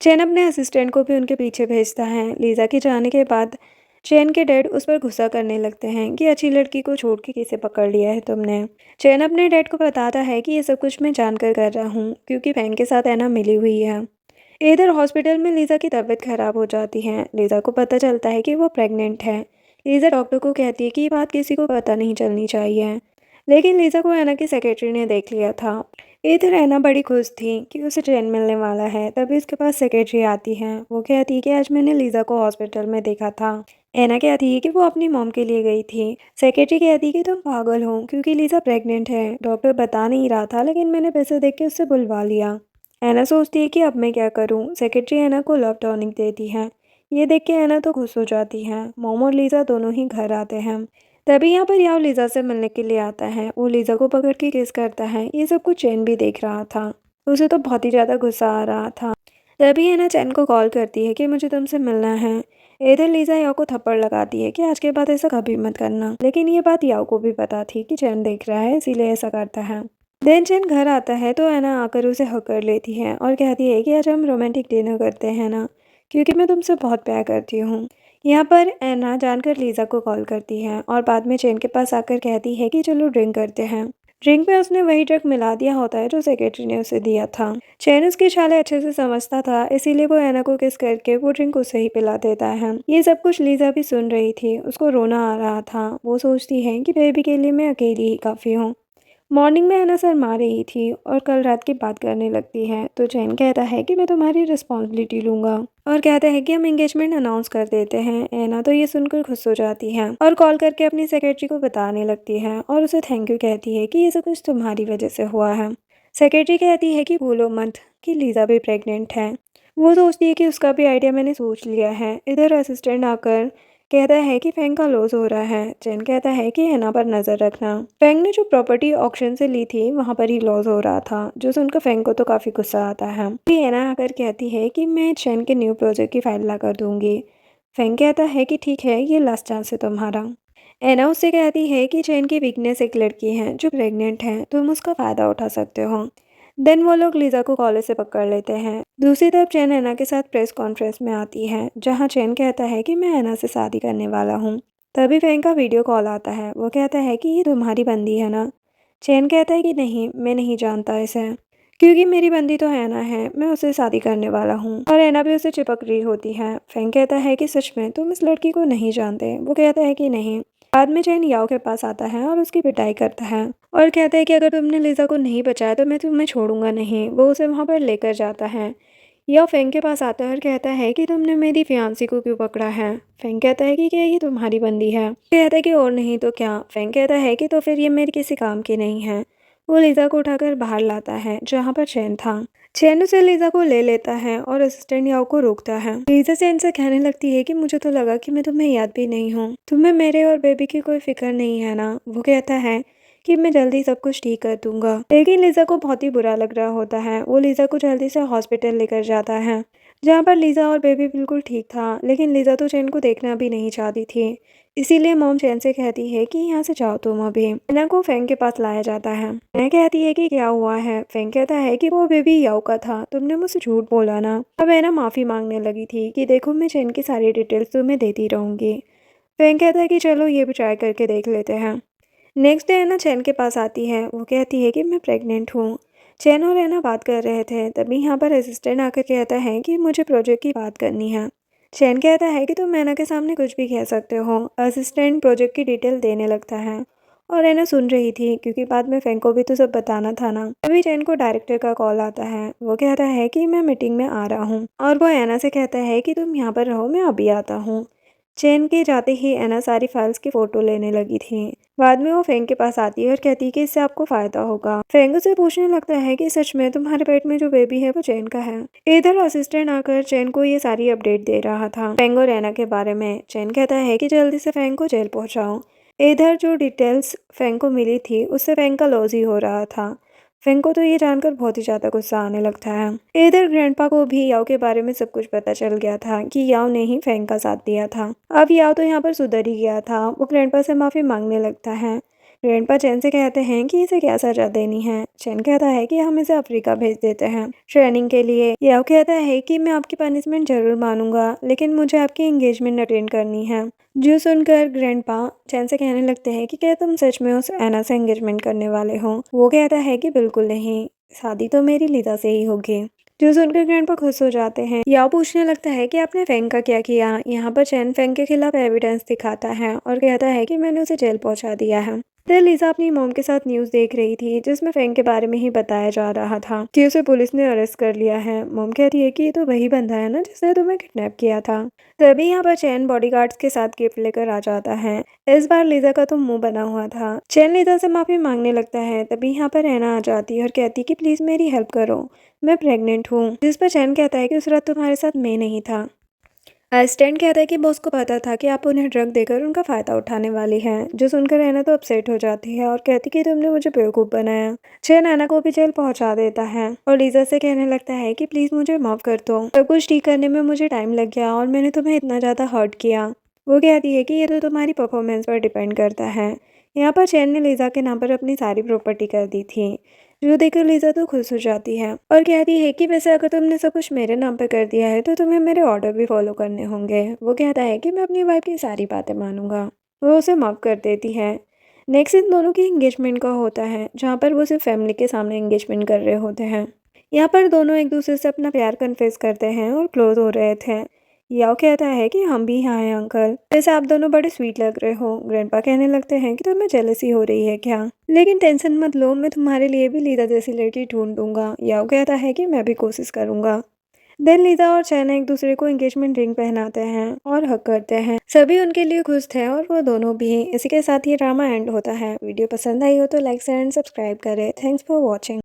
चैन अपने असिस्टेंट को भी उनके पीछे भेजता है। लीज़ा के जाने के बाद चैन के डैड उस पर गुस्सा करने लगते हैं कि अच्छी लड़की को छोड़ के किसे पकड़ लिया है तुमने। चैन अपने डैड को बताता है कि ये सब कुछ मैं जानकर कर रहा हूँ क्योंकि फैंग के साथ ऐना मिली हुई है। इधर हॉस्पिटल में लीज़ा की तबीयत खराब हो जाती है। लीज़ा को पता चलता है कि वो प्रेग्नेंट है। लीज़ा डॉक्टर को कहती है कि ये बात किसी को पता नहीं चलनी चाहिए, लेकिन लीज़ा को ऐना की सेक्रेटरी ने देख लिया था। इधर ऐना बड़ी खुश थी कि उसे चैन मिलने वाला है। तभी उसके पास सेक्रेटरी आती है। वो कहती है कि आज मैंने लीज़ा को हॉस्पिटल में देखा था। ऐना कहती है कि वो अपनी मॉम के लिए गई थी। सेक्रेटरी कहती है कि तुम पागल हो क्योंकि लीज़ा प्रेग्नेंट है। डॉक्टर बता नहीं रहा था लेकिन मैंने पैसे देख के उससे बुलवा लिया। ऐना सोचती है कि अब मैं क्या करूं। सेक्रेटरी ऐना को लव टॉनिक देती है। ये देख के ऐना तो खुश हो जाती है। मॉम और लीज़ा दोनों ही घर आते हैं। तभी यहाँ पर याओ लीज़ा से मिलने के लिए आता है। वो लीज़ा को पकड़ के किस करता है। ये सब कुछ चैन भी देख रहा था। उसे तो बहुत ही ज़्यादा गुस्सा आ रहा था। तभी है ना चैन को कॉल करती है कि मुझे तुमसे मिलना है। इधर लीज़ा याओ को थप्पड़ लगाती है कि आज के बाद ऐसा कभी मत करना, लेकिन ये बात याओ को भी पता थी कि चैन देख रहा है इसीलिए ऐसा करता है। देन चैन घर आता है तो ऐना आकर उसे हक कर लेती है और कहती है कि आज हम रोमांटिक डिनर करते हैं ना, क्योंकि मैं तुमसे बहुत प्यार करती हूँ। यहाँ पर ऐना जानकर लीज़ा को कॉल करती है और बाद में चैन के पास आकर कहती है कि चलो ड्रिंक करते हैं। ड्रिंक में उसने वही ड्रग मिला दिया होता है जो सेक्रेटरी ने उसे दिया था। चैन उसकी चालें अच्छे से समझता था, इसीलिए वो ऐना को किस करके वो ड्रिंक उसे ही पिला देता है। ये सब कुछ लीज़ा भी सुन रही थी। उसको रोना आ रहा था। वो सोचती है कि बेबी के लिए मैं अकेली ही काफ़ी हूँ। मॉर्निंग में ऐना शर्मा रही थी और कल रात की बात करने लगती है तो चैन कहता है कि मैं तुम्हारी रिस्पॉन्सिबिलिटी लूंगा और कहता है कि हम एंगेजमेंट अनाउंस कर देते हैं। ऐना तो ये सुनकर खुश हो जाती है और कॉल करके अपनी सेक्रेटरी को बताने लगती है और उसे थैंक यू कहती है कि ये सब कुछ तुम्हारी वजह से हुआ है। सेक्रेटरी कहती है कि भूलो मत कि लीज़ा भी प्रेग्नेंट है। वो सोचती है कि उसका भी आइडिया मैंने सोच लिया है। इधर असिस्टेंट आकर कहता है कि फैंग का लॉस हो रहा है। चैन कहता है कि हैना पर नज़र रखना। फैंग ने जो प्रॉपर्टी ऑक्शन से ली थी वहाँ पर ही लॉस हो रहा था, जो सुनकर फैंग को तो काफ़ी गुस्सा आता है। फिर हैना आकर कहती है कि मैं चैन के न्यू प्रोजेक्ट की फाइल ला कर दूंगी। फैंग कहता है कि ठीक है, ये लास्ट चांस है तुम्हारा। ऐना उससे कहती है कि चैन की वीकनेस एक लड़की है जो प्रेग्नेंट है, तुम उसका फ़ायदा उठा सकते हो। देन वो लोग लीज़ा को कॉलेज से पकड़ लेते हैं। दूसरी तरफ चैन ऐना के साथ प्रेस कॉन्फ्रेंस में आती है जहां चैन कहता है कि मैं ऐना से शादी करने वाला हूं। तभी फैंग का वीडियो कॉल आता है। वो कहता है कि ये तुम्हारी बंदी है ना। चैन कहता है कि नहीं, मैं नहीं जानता इसे, क्योंकि मेरी बंदी तो ऐना है, मैं उससे शादी करने वाला हूँ। और ऐना भी उसे चिपक रही होती है। फैंग कहता है कि सच में तुम इस लड़की को नहीं जानते। वो कहता है कि नहीं। बाद में चैन याओ के पास आता है और उसकी पिटाई करता है और कहता है कि अगर तुमने लीज़ा को नहीं बचाया तो मैं तुम्हें छोड़ूंगा नहीं। वो उसे वहाँ पर लेकर जाता है। याओ फेंग के पास आता है और कहता है कि तुमने मेरी फियांसी को क्यों पकड़ा है। फेंग कहता है कि क्या ये तुम्हारी बंदी है। कहता है कि और नहीं तो क्या। फेंग कहता है कि तो फिर ये मेरी किसी काम की नहीं है। वो लीज़ा को उठाकर बाहर लाता है जहाँ पर चैन था। चैन उसे लीज़ा को ले लेता है और असिस्टेंट याओ को रोकता है। लीज़ा चैन से कहने लगती है कि मुझे तो लगा कि मैं तुम्हें याद भी नहीं हूँ, तुम्हें मेरे और बेबी की कोई फिक्र नहीं है ना। वो कहता है कि मैं जल्दी सब कुछ ठीक कर दूंगा, लेकिन लीज़ा को बहुत ही बुरा लग रहा होता है। वो लीज़ा को जल्दी से हॉस्पिटल लेकर जाता है जहाँ पर लीज़ा और बेबी बिल्कुल ठीक था, लेकिन लीज़ा तो चैन को देखना भी नहीं चाहती थी। इसीलिए मॉम चैन से कहती है कि यहाँ से जाओ तुम अभी। ऐना को फेंग के पास लाया जाता है। ऐना कहती है कि क्या हुआ है। फेंग कहता है कि वो बेबी याओ का था, तुमने मुझसे झूठ बोला ना। अब ऐना माफ़ी मांगने लगी थी कि देखो मैं चैन की सारी डिटेल्स तुम्हें देती रहूँगी। फेंग कहता है कि चलो ये भी ट्राई करके देख लेते हैं। नेक्स्ट डे ऐना चैन के पास आती है। वो कहती है कि मैं प्रेग्नेंट हूँ। चैन और ऐना बात कर रहे थे तभी यहाँ पर असिस्टेंट आकर कहता है कि मुझे प्रोजेक्ट की बात करनी है। चैन कहता है कि तुम ऐना के सामने कुछ भी कह सकते हो। असिस्टेंट प्रोजेक्ट की डिटेल देने लगता है और ऐना सुन रही थी क्योंकि बाद में फैंग को भी तो सब बताना था ना। तभी चैन को डायरेक्टर का कॉल आता है। वो कहता है कि मैं मीटिंग में आ रहा हूँ और वो ऐना से कहता है कि तुम यहाँ पर रहो, मैं अभी आता हूँ। चैन के जाते ही ऐना सारी फाइल्स की फ़ोटो लेने लगी थी। बाद में वो फेंग के पास आती है और कहती है कि इससे आपको फ़ायदा होगा। फेंग उसे पूछने लगता है कि सच में तुम्हारे पेट में जो बेबी है वो चैन का है। इधर असिस्टेंट आकर चैन को ये सारी अपडेट दे रहा था फेंग और ऐना के बारे में। चैन कहता है कि जल्दी से फेंग को जेल पहुंचाओ। इधर जो डिटेल्स फेंग को मिली थी उससे फेंग का लॉस ही हो रहा था। फेंग को तो ये जानकर बहुत ही ज़्यादा गुस्सा आने लगता है। इधर ग्रैंडपा को भी याओ के बारे में सब कुछ पता चल गया था कि याओ ने ही फेंग का साथ दिया था। अब याओ तो यहाँ पर सुधर ही गया था। वो ग्रैंडपा से माफ़ी मांगने लगता है। ग्रैंडपा चैन से कहते हैं कि इसे क्या सजा देनी है। चैन कहता है कि हम इसे अफ्रीका भेज देते हैं ट्रेनिंग के लिए। याओ कहता है कि मैं आपकी पनिशमेंट जरूर मानूंगा, लेकिन मुझे आपकी एंगेजमेंट अटेंड करनी है। जो सुनकर ग्रैंडपा चैन से कहने लगते हैं कि क्या तुम सच में उस एना से एंगेजमेंट करने वाले हो। वो कहता है कि बिल्कुल नहीं, शादी तो मेरी लीजा से ही होगी। जो सुनकर ग्रैंडपा खुश हो जाते हैं। याओ पूछने लगता है कि आपने फेंग का क्या किया। यहाँ पर चैन फेंग के खिलाफ एविडेंस दिखाता है और कहता है कि मैंने उसे जेल पहुंचा दिया है। फिर लीजा अपनी मॉम के साथ न्यूज़ देख रही थी, जिसमें फेंग के बारे में ही बताया जा रहा था कि उसे पुलिस ने अरेस्ट कर लिया है। मॉम कहती है कि ये तो वही बंदा है ना जिसने तुम्हें किडनैप किया था। तभी यहाँ पर चैन बॉडीगार्ड्स के साथ गिफ्ट लेकर आ जाता है। इस बार लीजा का तो मुंह बना हुआ था। चैन लीजा से माफी मांगने लगता है। तभी यहाँ पर ऐना आ जाती है और कहती है कि प्लीज मेरी हेल्प करो, मैं प्रेग्नेंट हूँ। जिस पर चैन कहता है कि उस रात तुम्हारे साथ मैं नहीं था। असिस्टेंट कहता है कि बॉस को पता था कि आप उन्हें ड्रग देकर उनका फ़ायदा उठाने वाली हैं। जो सुनकर ऐना तो अपसेट हो जाती है और कहती कि तुमने मुझे बेवकूफ़ बनाया। चैन ऐना को भी जेल पहुंचा देता है और लीजा से कहने लगता है कि प्लीज़ मुझे माफ़ कर दो, सब कुछ ठीक करने में मुझे टाइम लग गया और मैंने तुम्हें इतना ज़्यादा हर्ट किया। वो कहती है कि ये तो तुम्हारी परफॉर्मेंस पर डिपेंड करता है। यहाँ पर चैन ने लीजा के नाम पर अपनी सारी प्रॉपर्टी कर दी थी। जो देखकर लीजा तो खुश हो जाती है और कहती है कि वैसे अगर तुमने सब कुछ मेरे नाम पे कर दिया है तो तुम्हें मेरे ऑर्डर भी फॉलो करने होंगे। वो कहता है कि मैं अपनी वाइफ की सारी बातें मानूंगा। वो उसे माफ़ कर देती है। नेक्स्ट इन दोनों की एंगेजमेंट का होता है, जहाँ पर वो सिर्फ फैमिली के सामने एंगेजमेंट कर रहे होते हैं। यहाँ पर दोनों एक दूसरे से अपना प्यार कन्फेस करते हैं और क्लोज हो रहे थे। याओ कहता है कि हम भी यहाँ हैं अंकल, वैसे आप दोनों बड़े स्वीट लग रहे हो। ग्रैंडपा कहने लगते हैं कि तुम्हें जेलसी हो रही है क्या, लेकिन टेंशन मत लो, मैं तुम्हारे लिए भी लीजा जैसी लड़की ढूंढ दूंगा। याओ कहता है कि मैं भी कोशिश करूंगा। देन लीजा और चैन एक दूसरे को एंगेजमेंट रिंग पहनाते हैं और हक करते हैं। सभी उनके लिए खुश थे और वो दोनों भी। इसी के साथ ये ड्रामा एंड होता है। वीडियो पसंद आई हो तो लाइक शेयर एंड सब्सक्राइब करें। Thanks for watching.